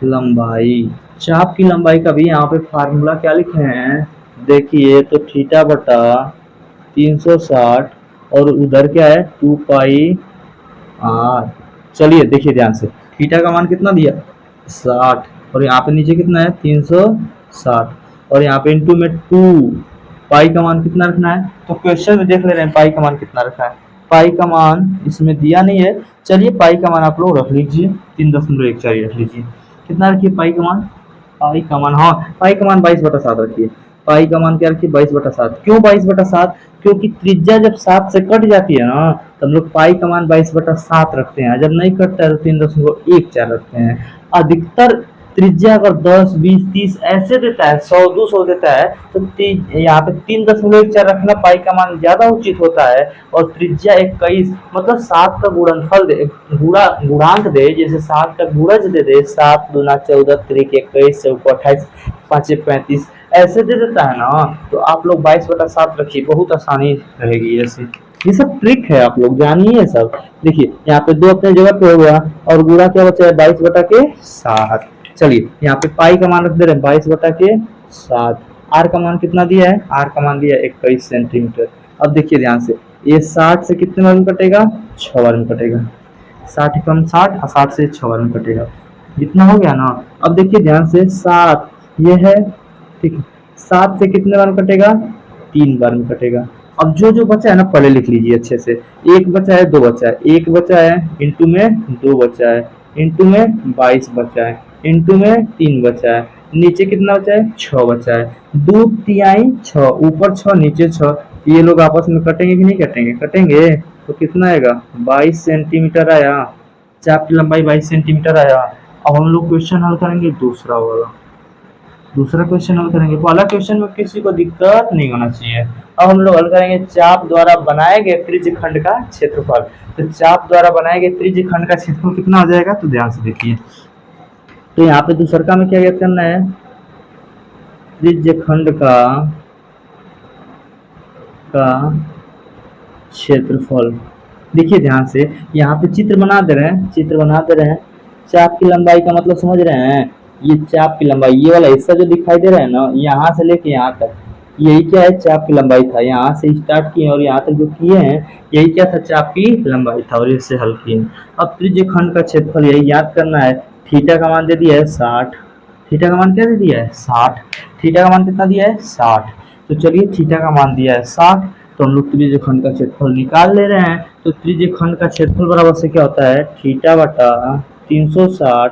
लंबाई। चाप की लंबाई का भी यहाँ पे फार्मूला क्या लिखे हैं, देखिए तो थीटा बटा 360 और उधर क्या है 2 पाई आर। चलिए देखिए ध्यान से, थीटा का मान कितना दिया 60 और यहाँ पे नीचे कितना है 360 और यहाँ पे इंटू में 2। पाई का मान कितना रखना है, तो क्वेश्चन में देख ले रहे हैं पाई का मान कितना रखा है। पाई का मान इसमें दिया नहीं है, चलिए पाई का मान आप लोग रख लीजिए 3.14 रख लीजिए। कितना रखिए पाई का मान, पाई का मान, हाँ पाई का मान 22/7 रखिए। पाई का मान क्या रखिए 22/7। क्यों 22/7, क्योंकि त्रिज्या जब 7 से कट जाती है ना तो हम लोग पाई का मान 22/7 रखते हैं, जब नहीं कटता है तो 3.14 रखते हैं। अधिकतर त्रिज्या अगर 10, 20, 30 ऐसे देता है, 100, 200 देता है तो यहाँ पे 3.14 रखना पाई का मान ज्यादा उचित होता है। और त्रिज्या 21 मतलब 7 का गुणनफल दे, गुणांक दे, जैसे 7 का गुणज दे दे, 7 दूना 14, 3 21, 28, 5 35 ऐसे दे देता है ना, तो आप लोग 22/7 रखिए, बहुत आसानी रहेगी ऐसे। ये सब ट्रिक है, आप लोग जानिए सब। देखिए यहाँ पे 2 अपने जगह पे हो गया और गुणा क्या बचा है 22/7। चलिए यहाँ पे पाई का मान रख दे रहे हैं 22/7। आर का मान कितना दिया है, आर का मान दिया है 21 सेंटीमीटर। अब देखिए ध्यान से, ये 60 से कितने बार में कटेगा, 6 बार में कटेगा। 60 कम 60 और 60 से 6 बार में कटेगा, जितना हो गया ना। अब देखिए ध्यान से 7 ये है, ठीक है, 7 से कितने बार में कटेगा, 3 बार में कटेगा। अब जो जो बचा है ना पहले लिख लीजिए अच्छे से। एक बचा है, 2 बचा है, एक बचा है, इंटू में 2 बचा है, इंटू में 22 बचा है, इंटू में 3 बचा है, नीचे कितना बचा है 6 बचा है। 2 तिहाई 6, ऊपर 6 नीचे 6, ये लोग आपस में कटेंगे कि नहीं कटेंगे, कटेंगे। तो कितना आएगा 22 सेंटीमीटर आया, चाप की लंबाई 22 सेंटीमीटर आया। अब हम लोग क्वेश्चन हल करेंगे दूसरा वाला, दूसरा क्वेश्चन हल करेंगे। पहला क्वेश्चन में किसी को दिक्कत नहीं होना चाहिए। अब हम लोग हल करेंगे चाप द्वारा बनाए गए त्रिज्य खंड का क्षेत्रफल। तो चाप द्वारा बनाए गए त्रिज्य खंड का क्षेत्रफल कितना हो जाएगा, तो ध्यान से देखिए। तो यहाँ पे दूसरका में क्या ज्ञात करना है, त्रिज्य खंड का क्षेत्रफल। देखिए ध्यान से, यहाँ पे चित्र बना दे रहे हैं, चित्र बना दे रहे हैं। चाप की लंबाई का मतलब समझ रहे हैं, ये चाप की लंबाई, ये वाला हिस्सा जो दिखाई दे रहा है ना, यहाँ से लेके यहाँ तक, यही क्या है चाप की लंबाई था। यहाँ से स्टार्ट किए और यहाँ तक जो किए हैं यही क्या था, चाप की लंबाई था, और इससे हल किए। अब त्रिज्य खंड का क्षेत्रफल यही याद करना है। थीटा का मान दे दिया है 60, थीटा का मान क्या दे दिया है 60, थीटा का मान कितना दिया है 60। तो चलिए थीटा का मान दिया है 60, तो हम लोग त्रिज्य खंड का क्षेत्रफल निकाल ले रहे हैं। तो त्रिज्य खंड का क्षेत्रफल बराबर से क्या होता है, थीटा बटा 360,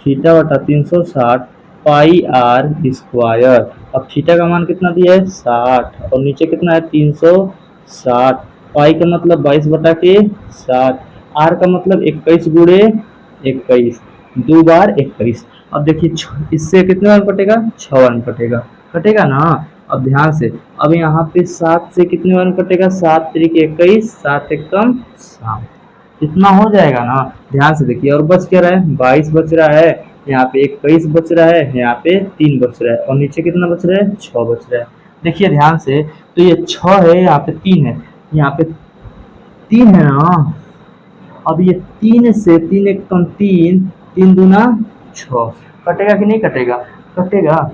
थीटा बटा 360 पाई आर स्क्वायर। अब थीटा का मान कितना दिया है 60 और नीचे कितना है 360। पाई का मतलब 22/7, आर का मतलब 21 गुणे 21, 2 बार 21। अब देखिए इससे कितने बार कटेगा, 6 बार में कटेगा, कटेगा ना। अब ध्यान से, अब यहाँ पे 7 से कितने बार में कटेगा, 7 त्रिक 21, 7 एकम 7, इतना हो जाएगा ना। ध्यान से देखिए, और बच क्या रहा है 22 बच रहा है, यहाँ पे 21 बच रहा है, यहाँ पे 3 बच रहा है, और नीचे कितना बच रहा है 6 बच रहा है। देखिए ध्यान से, तो ये 6 है, यहाँ पे 3 है, यहाँ पे 3 है ना। अब ये 3 से 3 एक कम 3, 3 दूना 6, कटेगा कि नहीं कटेगा, कटेगा।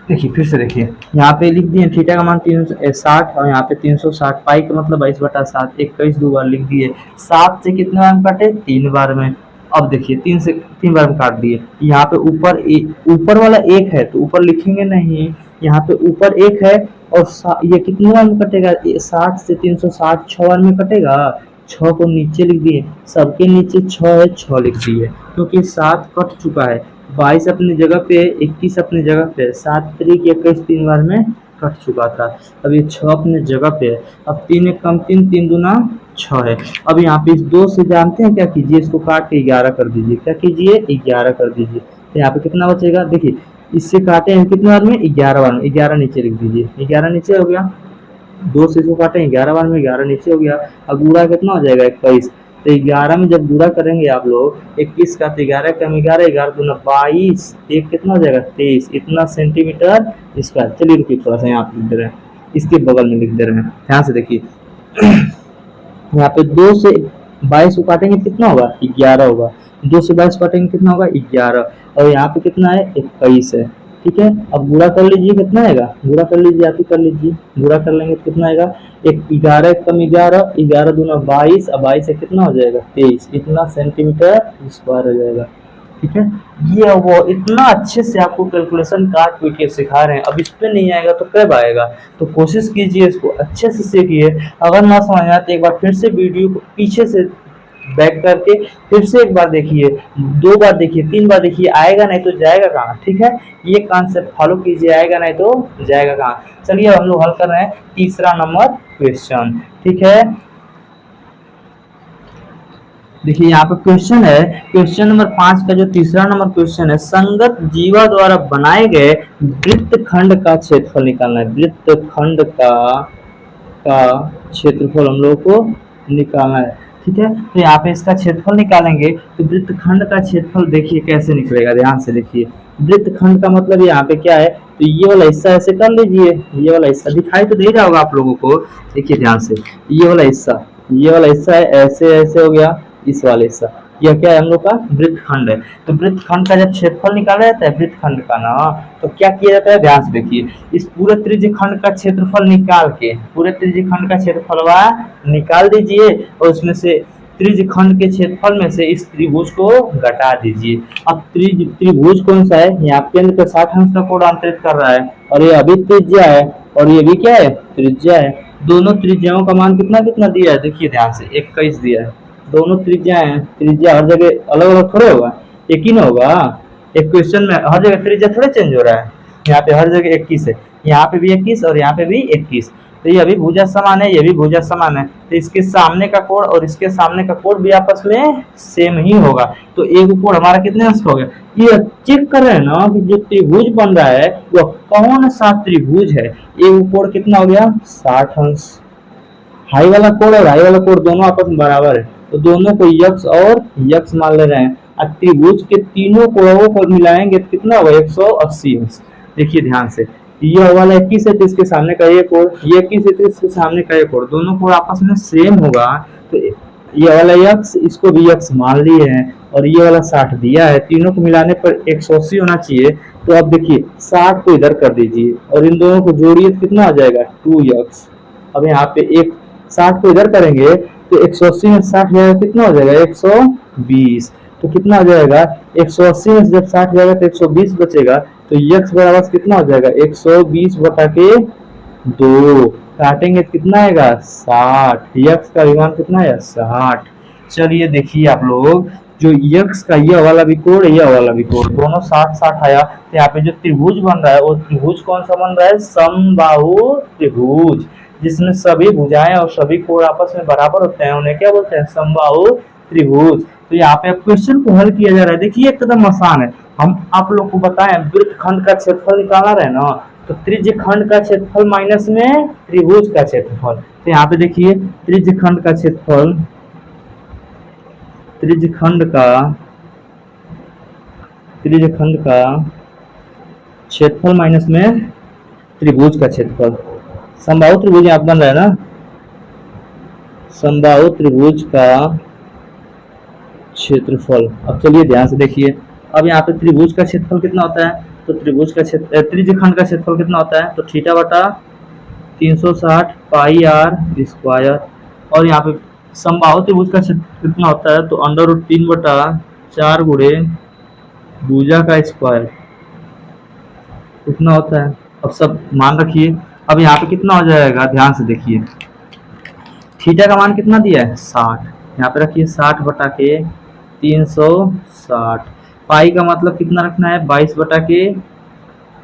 देखिए फिर से देखिए, यहाँ पे लिख दिए थीटा का मान 360 और यहाँ पे 360, पाई का मतलब 22/7, 21 2 बार लिख दिए। 7 से कितने बार में काटे, 3 बार में। अब देखिए 3 से 3 बार में काट दिए। यहाँ पे ऊपर वाला 1 है तो ऊपर लिखेंगे नहीं, यहाँ पे ऊपर 1 है और ये कितने बार में कटेगा, 60 से 360 6 बार में कटेगा। 6 को नीचे लिख दिए, सबके नीचे 6 है, 6 लिख दिए, क्योंकि 7 कट चुका है। 22 अपनी जगह पे, 21 अपनी जगह पे, 7 त्रिक 21 3 बार में कट चुका था। अब ये 6 अपने जगह पे है। अब 3 एक कम 3, 3 दूना 6 है। अब यहाँ पे इस 2 से जानते हैं क्या कीजिए, इसको काट के 11 कर दीजिए। क्या कीजिए, 11 कर दीजिए। तो यहाँ पे कितना बचेगा, देखिए इससे काटे हैं कितने बार में, 11 बार में। 11 नीचे लिख दीजिए, 11 नीचे हो गया। 2 से इसको काटे 11 बार में, 11 नीचे हो गया। अब गुणा कितना हो जाएगा 21। तो 11 में जब गुणा करेंगे आप लोग, 21 का 11 कम 11, 11 दूना 22, एक कितना हो जाएगा 23, इतना सेंटीमीटर स्क्वायर। चलिए रुकिए थोड़ा सा यहाँ पे लिख दे रहे हैं, इसके बगल में लिख दे रहे हैं, ध्यान से देखिए। यहाँ पे 2 से 22 को काटेंगे कितना होगा, 11 होगा। 2 से 22 काटेंगे कितना होगा, 11। और यहाँ पे कितना है, 21 है। ठीक है, अब गुणा कर लीजिए, कितना आएगा, गुणा कर लीजिए, आप ही कर लीजिए, गुणा कर लेंगे तो कितना आएगा, एक 11 कम 11, 11 दूना 22, अब 22 से कितना हो जाएगा, 23, इतना सेंटीमीटर स्क्वायर हो जाएगा। ठीक है, ये वो इतना अच्छे से आपको कैलकुलेशन काट पीट के सिखा रहे हैं, अब इस पे नहीं आएगा तो कब आएगा। तो कोशिश कीजिए इसको अच्छे से सीखिए। अगर ना समझ आए तो एक बार फिर से वीडियो को पीछे से बैक करके फिर से एक बार देखिए, 2 बार देखिए, 3 बार देखिए, आएगा नहीं तो जाएगा कहाँ। ठीक है, ये कॉन्सेप्ट फॉलो कीजिए, आएगा नहीं तो जाएगा कहाँ। चलिए हम लोग हल कर रहे हैं तीसरा नंबर क्वेश्चन। ठीक है, देखिए यहाँ पे क्वेश्चन है, क्वेश्चन नंबर 5 का जो तीसरा नंबर क्वेश्चन है, संगत जीवा द्वारा बनाए गए वृत्तखंड का क्षेत्रफल निकालना है। वृत्तखंड का क्षेत्रफल हम लोग को निकालना है। ठीक है, तो यहाँ पे इसका क्षेत्रफल निकालेंगे तो वृत्तखंड का क्षेत्रफल देखिए कैसे निकलेगा, ध्यान से देखिए। वृत्तखंड का मतलब यहाँ पे क्या है, तो ये वाला हिस्सा ऐसे कर लीजिए, ये वाला हिस्सा दिखाई तो दे रहा होगा आप लोगों को, देखिए ध्यान से, ये वाला हिस्सा है, ऐसे ऐसे हो गया, इस वाले हिस्सा, यह क्या है, हम लोग का वृत्तखंड है। तो वृत्तखंड का जब क्षेत्रफल निकाला जाता है वृत्तखंड का ना, तो क्या किया जाता है, ध्यान से देखिए, इस पूरे त्रिज्यखंड का क्षेत्रफल निकाल के, पूरे त्रिज्यखंड का क्षेत्रफल निकाल दीजिए, और उसमें से त्रिज्यखंड के क्षेत्रफल में से इस त्रिभुज को घटा दीजिए। अब त्रिभुज कौन सा है, यहाँ केंद्र पे 60 अंश का कोण अंतरित कर रहा है, और ये अभी त्रिज्या है, और ये भी क्या है, त्रिज्या है। दोनों त्रिज्याओं का मान कितना कितना दिया है, देखिए ध्यान से, 21 दिया है। दोनों त्रिज्या हैं, त्रिज्या हर जगह अलग अलग थोड़े होगा, एक ही ना होगा। एक क्वेश्चन में हर जगह त्रिज्या थोड़े चेंज हो रहा है, यहाँ पे हर जगह 21 है, यहाँ पे भी 21 और यहाँ पे भी 21। तो ये अभी भुजा समान है, ये भी भुजा समान है, तो इसके सामने का कोण और इसके सामने का कोण भी आपस में सेम ही होगा। तो एक कोण हमारा कितने अंश का हो गया, ये चेक कर रहे हैं ना कि जो त्रिभुज बन रहा है वो कौन सा त्रिभुज है। एक कोण कितना हो गया, 60 अंश। हाई वाला कोण और हाई वाला कोण दोनों आपस में बराबर है, तो दोनों को यक्स और यक्स मान ले रहे हैं। अब त्रिभुज के तीनों कोणों को मिलाएंगे तो कितना होगा, 180 अंश। देखिए ध्यान से, ये वाला 21 है तो इसके सामने का ये कोण, ये 21 है तो इसके सामने का ये कोण, दोनों कोण आपस में सेम होगा। तो ये वाला यक्स, इसको भी यक्स मान लिए हैं, और ये वाला 60 दिया है, तीनों को मिलाने पर 180 होना चाहिए। तो अब देखिए 60 को इधर कर दीजिए और इन दोनों को जोड़िए तो कितना आ जाएगा, 2x। अब यहाँ पे एक 60 को इधर करेंगे तो 180 में 60 जाएगा, कितना हो जाएगा, 120। तो कितना हो जाएगा, 180 में जब 60 जाएगा तो 120 बचेगा, तो x बराबर कितना हो जाएगा, 120 बटा के 2, काटेंगे तो कितना आएगा, 60। x का विमान कितना है, 60। चलिए देखिए आप लोग, जो x का यह वाला भी कोण, यह वाला भी कोण, दोनों 60-60 आया, तो यहाँ पे जो त्रिभुज बन रहा है वो त्रिभुज कौन सा बन रहा है, समबाहु त्रिभुज, जिसमें सभी भुजाएं और सभी कोण आपस में बराबर होते हैं, उन्हें क्या बोलते हैं, समबाहु त्रिभुज। तो यहाँ पे क्वेश्चन को हल किया जा रहा है, देखिए एकदम आसान है। हम आप लोग को बताएं वृत्तखंड का क्षेत्रफल निकालना रहे ना, तो त्रिज्यखंड का क्षेत्रफल माइनस में त्रिभुज का क्षेत्रफल। तो यहाँ पे देखिए त्रिज्यखंड का क्षेत्रफल, त्रिज्यखंड का क्षेत्रफल माइनस में त्रिभुज का क्षेत्रफल, समबाहु त्रिभुज आप बन रहा है ना, समबाहु त्रिभुज का क्षेत्रफल। अब चलिए ध्यान से देखिए, अब यहाँ पे त्रिभुज का क्षेत्रफल कितना होता है, तो त्रिभुज का क्षेत्र त्रिज्यखंड का क्षेत्रफल कितना होता है, तो थीटा बटा 360 पाई आर स्क्वायर, और यहाँ पे समबाहु त्रिभुज का क्षेत्र कितना होता है, तो √3 बटा 4 गुणे भुजा का स्क्वायर कितना होता है। अब सब मान रखिए, अब यहाँ पे कितना हो जाएगा, ध्यान से देखिए, थीटा का मान कितना दिया है, 60, यहाँ पे रखिए 60 बटा के 360, पाई का मतलब कितना रखना है, 22 बटा के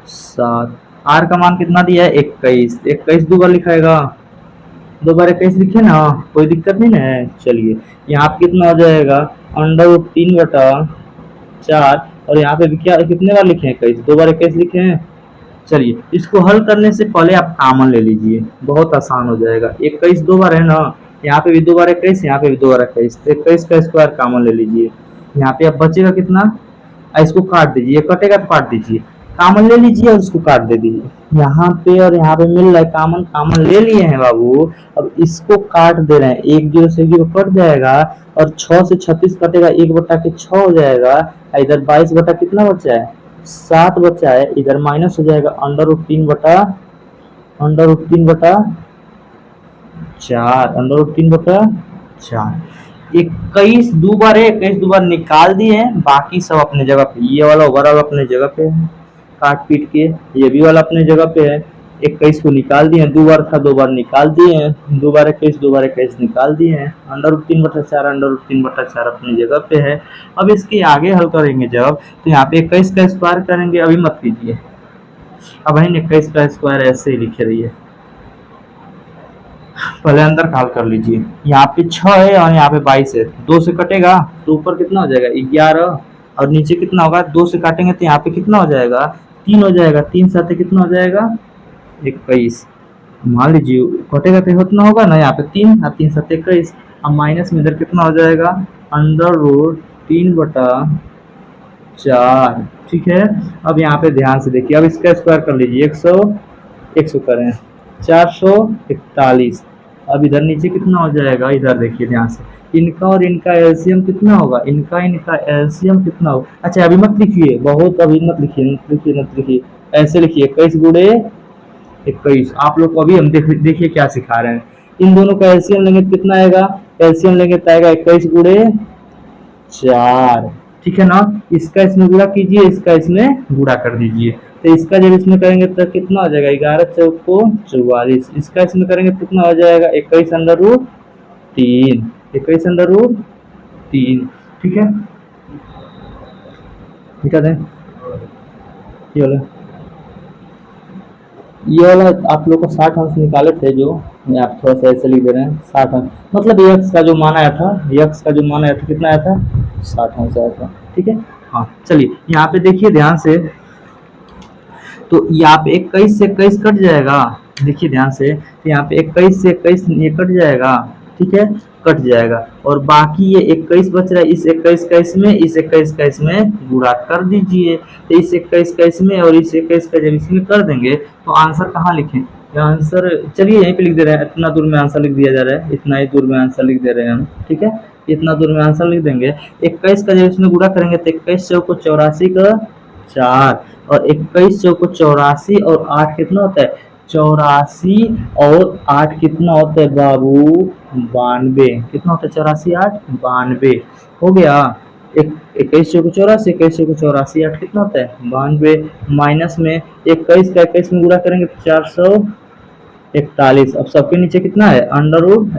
7, आर का मान कितना दिया है, 21, 21 दो बार लिखाएगा, 2 बार 21 लिखे ना, कोई दिक्कत नहीं है। चलिए यहाँ पे कितना हो जाएगा, √3 बटा 4, और यहाँ पे भी क्या कितने बार लिखे हैं, 21, 2 बार 21 लिखे हैं। चलिए इसको हल करने से पहले आप कॉमन ले लीजिए, बहुत आसान हो जाएगा। 21 2 बार है ना, यहाँ पे भी 2 बार 21, यहाँ पे भी 2 बार 21, तो 21 का स्क्वायर कॉमन ले लीजिए। यहाँ पे अब बचेगा कितना, इसको काट दीजिए, कटेगा तो काट दीजिए, कॉमन ले लीजिए और इसको काट दे दीजिए। यहाँ पे और यहाँ पे मिल रहा है कॉमन, कॉमन ले लिए हैं बाबू। अब इसको काट दे रहे हैं, 1 0 से 0 कट जाएगा और 6 से 36 कटेगा, 1/6 हो जाएगा। इधर 22 कितना बचा है, 7 बचा है। इधर माइनस हो जाएगा √3/4। 21 दो बार है, 21 दो बार निकाल दिए हैं, बाकी सब अपने जगह पे। ये वाला ओवरऑल अपने जगह पे है काट पीट के, ये भी वाला अपने जगह पे है। 21 को निकाल दिए हैं, 2 बार था 2 बार निकाल दिए हैं, 2 बार 21 2 बार 21 निकाल दिए हैं। √3/4 अपनी जगह पे है। अब इसके आगे हल करेंगे जब, तो यहाँ पे 21 का स्क्वायर करेंगे, अभी मत कीजिए। अब बहन 21 का स्क्वायर ऐसे ही लिखे रहिए, पहले अंदर का हल कर लीजिए। यहाँ पे 6 है और यहाँ पे 22 है, 2 से कटेगा तो ऊपर कितना हो जाएगा 11, और नीचे कितना होगा, 2 से काटेंगे तो यहाँ पे कितना हो जाएगा 3 हो जाएगा, 3 साथ कितना हो जाएगा 21। मान लीजिए कटेगा तो कितना होगा ना, यहाँ पे 3 और 3 साथ 21। अब माइनस में इधर कितना हो जाएगा √3/4। ठीक है, अब यहाँ पे ध्यान से देखिए, अब इसका स्क्वायर कर लीजिए, 100 करें 441। अब इधर नीचे कितना हो जाएगा, इधर देखिए ध्यान से, इनका और इनका एलसीएम कितना होगा, इनका एलसीएम कितना होगा। अच्छा अभी मत लिखिए, बहुत अभी मत लिखिए, ऐसे लिखिए 21 गुणे 21। आप लोग को अभी हम देखिए क्या सिखा रहे हैं। इन दोनों का एलसीएम लेंगे तो कितना आएगा, एलसीएम लेंगे तो आएगा 21 गुणे 4। ठीक है ना, इसका इसमें गुणा कीजिए, इसका इसमें गुणा कर दीजिए। तो इसका जब इसमें करेंगे तो कितना हो जाएगा, 11 चौको 44। इसका इसमें करेंगे तो कितना हो जाएगा 21√3, 21√3। ठीक है, मिटा दें ये वाला आप लोग को 60 अंश निकाले थे, जो मैं आप थोड़ा सा ऐसे लिख दे रहे हैं 60 अंश, मतलब यक्स का जो मान आया था, कितना आया था 60 अंश आया था। ठीक है, हाँ चलिए यहाँ पे देखिए ध्यान से, तो यहाँ पे 21 से 21 कट जाएगा, देखिए ध्यान से, तो यहाँ पे 21 से 21 ये कट जाएगा। ठीक है, कट जाएगा, और बाकी ये 21 बच रहा है, इस 21 का इसमें, इस 21 का इसमें गुणा कर दीजिए। तो इस 21 का इसमें और इस 21 का जब इसमें कर देंगे तो आंसर कहाँ लिखें, आंसर चलिए यहीं पे लिख दे रहे हैं, इतना दूर में आंसर लिख दिया जा रहा है, इतना ही दूर में आंसर लिख दे रहे हैं हम। ठीक है, इतना दूर में आंसर लिख देंगे। 21 का जब इसमें गुणा करेंगे तो 21 चौको 84 का 4, और 21 चौको 84 और 8 कितना होता है 84, और 8 कितना होता है बाबू 92। कितना होता है 84 8 92 हो गया। 21 चौको 84, 21 चौको 84, 8 कितना होता है 92। माइनस में 21 का 21 में गुणा करेंगे तो 441। अब सबके नीचे कितना है अंडर रूट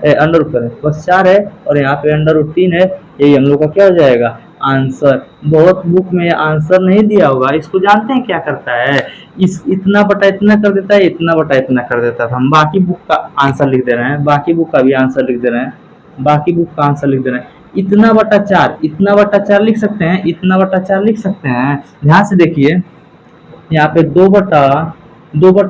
करें, बस 4 है, और यहाँ पे √3 है। यही हम लोग का क्या हो जाएगा आंसर। बहुत बुक में आंसर नहीं दिया होगा, इसको जानते हैं क्या करता है, इस इतना बटा इतना कर देता है, इतना बटा इतना कर देता था। हम बाकी बुक का आंसर लिख दे रहे हैं, बाकी बुक का भी आंसर लिख दे रहे हैं, बाकी बुक का आंसर लिख दे रहे हैं। इतना बटा 4, इतना बटा 4 लिख सकते हैं, इतना बटा 4 लिख सकते हैं। ध्यान से देखिए, यहाँ पे 2 बटा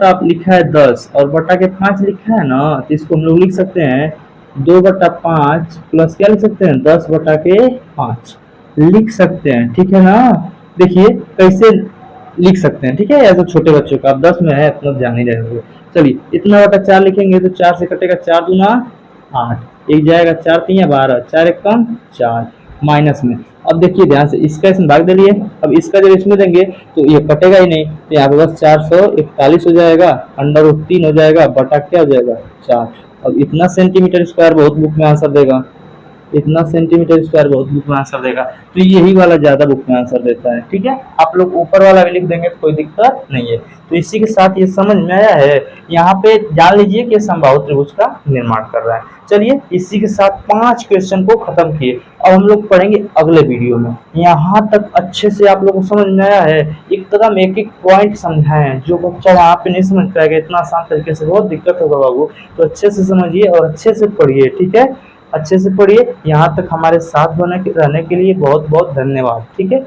आप लिखा है 10 और बटा के 5 लिखा है ना, तो इसको हम लोग लिख सकते हैं 2/5 प्लस क्या लिख सकते हैं 10/5 लिख सकते हैं। ठीक है ना, देखिए कैसे लिख सकते हैं। ठीक है, ऐसे छोटे बच्चों का, अब 10 में है इतना जान ही रहे होंगे। चलिए इतना बटा 4 लिखेंगे तो 4 से कटेगा 4 दूना 8, एक जाएगा 4 3 12, 4 1 कम 4, माइनस में। अब देखिए ध्यान से, इसका इसमें भाग दे लिए, अब इसका जब इसमें देंगे तो ये कटेगा ही नहीं, तो यहाँ पे बस 441 हो जाएगा, √3 हो जाएगा, बटा क्या हो जाएगा 4। अब इतना सेंटीमीटर स्क्वायर बहुत बुक में आंसर देगा, इतना सेंटीमीटर स्क्वायर बहुत बुक में आंसर देगा, तो यही वाला ज्यादा बुक में आंसर देता है। ठीक है, आप लोग ऊपर वाला भी लिख देंगे तो कोई दिक्कत नहीं है। तो इसी के साथ ये समझ में आया है, यहाँ पे जान लीजिए कि समबाहु त्रिभुज का निर्माण कर रहा है। चलिए इसी के साथ 5 क्वेश्चन को खत्म किए, अब हम लोग पढ़ेंगे अगले वीडियो में। यहाँ तक अच्छे से आप लोगों को समझ में आया है, एकदम एक एक पॉइंट समझाए हैं, जो बच्चा यहाँ पे नहीं समझ पाएगा इतना आसान तरीके से, बहुत दिक्कत होगा बाबू। तो अच्छे से समझिए और अच्छे से पढ़िए। ठीक है, अच्छे से पढ़िए। यहाँ तक हमारे साथ रहने के लिए बहुत बहुत धन्यवाद। ठीक है।